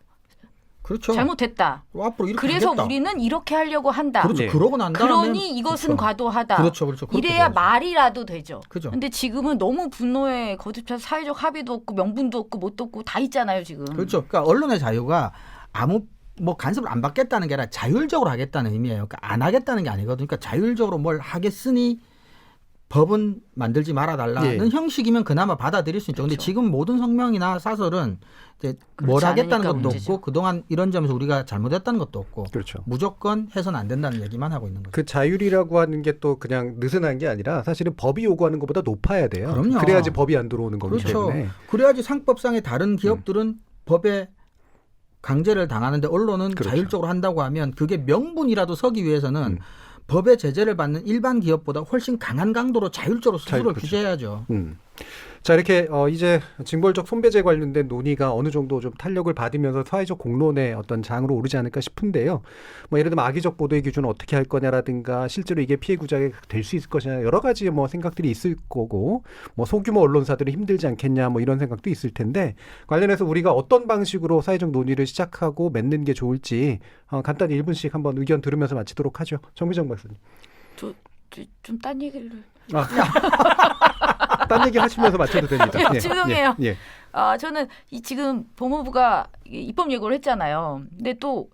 그렇죠. 잘못했다. 앞으로 이렇게 그래서 하겠다. 우리는 이렇게 하려고 한다. 그렇죠. 네. 그러고 난 다음에 그러니 이것은 과도하다. 그렇죠. 그렇게 이래야 돼야죠. 말이라도 되죠. 그죠. 근데 지금은 너무 분노에 거듭해서 사회적 합의도 없고 명분도 없고 뭣도 없고 다 있잖아요, 지금. 그렇죠. 그러니까 언론의 자유가 아무 뭐 간섭을 안 받겠다는 게 아니라 자율적으로 하겠다는 의미예요. 그러니까 안 하겠다는 게 아니거든요. 그러니까 자율적으로 뭘 하겠으니 법은 만들지 말아달라는 예. 형식이면 그나마 받아들일 수 있죠. 근데 그렇죠. 지금 모든 성명이나 사설은 이제 뭘 그렇지 하겠다는 않으니까 것도 문제죠. 없고 그동안 이런 점에서 우리가 잘못했다는 것도 없고 그렇죠. 무조건 해서는 안 된다는 얘기만 하고 있는 거죠. 그 자율이라고 하는 게 또 그냥 느슨한 게 아니라 사실은 법이 요구하는 것보다 높아야 돼요. 그럼요. 그래야지 법이 안 들어오는 거기 그렇죠. 때문에. 그래야지 상법상의 다른 기업들은 법에 강제를 당하는데 언론은 그렇죠. 자율적으로 한다고 하면 그게 명분이라도 서기 위해서는 법의 제재를 받는 일반 기업보다 훨씬 강한 강도로 자율적으로 스스로 그렇죠. 규제해야죠. 자, 이렇게 이제 징벌적 손배제 관련된 논의가 어느 정도 좀 탄력을 받으면서 사회적 공론의 어떤 장으로 오르지 않을까 싶은데요. 뭐 예를 들면 악의적 보도의 기준을 어떻게 할 거냐라든가 실제로 이게 피해 구제가 될 수 있을 것이냐 여러 가지 뭐 생각들이 있을 거고 뭐 소규모 언론사들은 힘들지 않겠냐 뭐 이런 생각도 있을 텐데 관련해서 우리가 어떤 방식으로 사회적 논의를 시작하고 맺는 게 좋을지 간단히 1분씩 한번 의견 들으면서 마치도록 하죠. 정비정 박사님. 좀 딴 얘기를. 딴 얘기 하시면서 맞춰도 됩니다. 죄송해요. 예. 저는 지금 법무부가 입법 예고를 했잖아요. 근데 또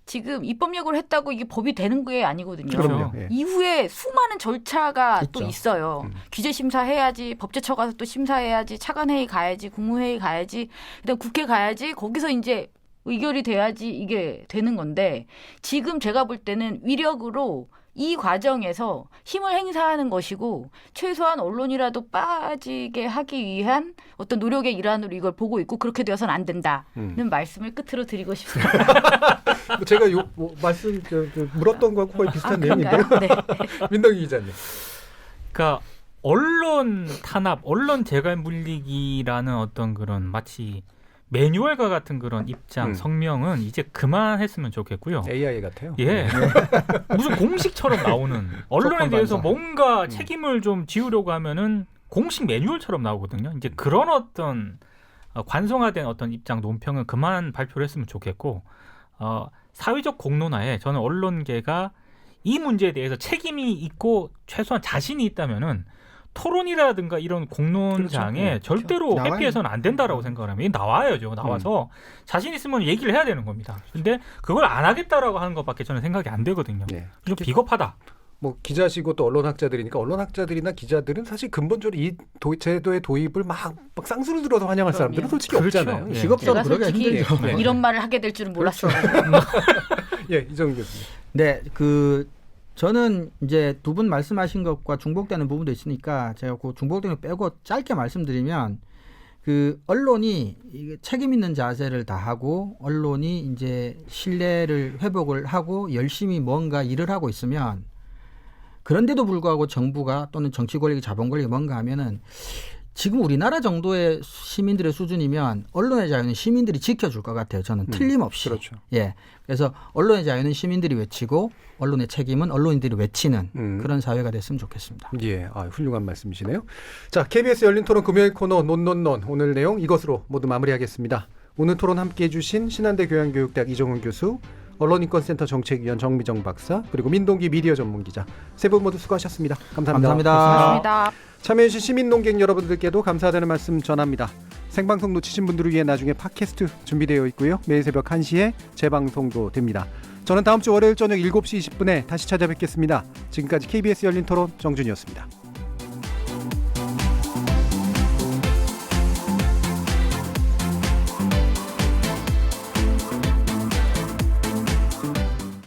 지금 입법 예고를 했다고 이게 법이 되는 게 아니거든요. 그럼요. 예. 이후에 수많은 절차가 있죠. 또 있어요. 규제 심사해야지, 법제처 가서 또 심사해야지, 차관회의 가야지, 국무회의 가야지, 그다음 국회 가야지. 거기서 이제 의결이 돼야지 이게 되는 건데 지금 제가 볼 때는 위력으로 이 과정에서 힘을 행사하는 것이고 최소한 언론이라도 빠지게 하기 위한 어떤 노력의 일환으로 이걸 보고 있고 그렇게 되어서는 안 된다는 말씀을 끝으로 드리고 싶습니다. 제가 말씀 물었던 거하고 거의 비슷한 내용인데요. 네. 민동기 기자님. 그러니까 언론 탄압, 언론 재갈 물리기라는 어떤 그런 마치 매뉴얼과 같은 그런 입장, 성명은 이제 그만했으면 좋겠고요. AI 같아요. 예. 무슨 공식처럼 나오는 언론에 대해서 뭔가 책임을 좀 지우려고 하면은 공식 매뉴얼처럼 나오거든요. 이제 그런 어떤 관성화된 어떤 입장, 논평은 그만 발표를 했으면 좋겠고 사회적 공론화에 저는 언론계가 이 문제에 대해서 책임이 있고 최소한 자신이 있다면은 토론이라든가 이런 공론장에 그렇죠. 절대로 나와요. 회피해서는 안 된다라고 생각을 하면 나와야죠. 나와서 자신 있으면 얘기를 해야 되는 겁니다. 근데 그걸 안 하겠다라고 하는 것밖에 저는 생각이 안 되거든요. 네. 좀 비겁하다. 뭐 기자시고 또 언론학자들이니까 언론학자들이나 기자들은 사실 근본적으로 이 제도의 도입을 막 쌍수를 들어서 환영할 사람들은 솔직히 그렇죠. 없잖아요. 예. 직업적으로 제가 그러기가 솔직히 힘들죠. 네. 이런 말을 하게 될 줄은 몰랐어요. 예, 이정규 교수님. 네, 저는 이제 두 분 말씀하신 것과 중복되는 부분도 있으니까 제가 그 중복되는 거 빼고 짧게 말씀드리면 언론이 책임 있는 자세를 다하고 언론이 이제 신뢰를 회복을 하고 열심히 뭔가 일을 하고 있으면 그런데도 불구하고 정부가 또는 정치 권력이 자본 권력이 뭔가 하면은 지금 우리나라 정도의 시민들의 수준이면 언론의 자유는 시민들이 지켜줄 것 같아요. 저는 틀림없이. 그렇죠. 예. 그래서 언론의 자유는 시민들이 외치고 언론의 책임은 언론인들이 외치는 그런 사회가 됐으면 좋겠습니다. 예, 훌륭한 말씀이시네요. 자, KBS 열린 토론 금요일 코너 논논논 오늘 내용 이것으로 모두 마무리하겠습니다. 오늘 토론 함께해 주신 신한대 교양교육대학 이종훈 교수, 언론인권센터 정책위원 정미정 박사, 그리고 민동기 미디어 전문기자 세 분 모두 수고하셨습니다. 감사합니다. 감사합니다. 참여해주신 시민논객 여러분들께도 감사하다는 말씀 전합니다. 생방송 놓치신 분들을 위해 나중에 팟캐스트 준비되어 있고요. 매일 새벽 1시에 재방송도 됩니다. 저는 다음 주 월요일 저녁 7시 20분에 다시 찾아뵙겠습니다. 지금까지 KBS 열린 토론 정준이었습니다.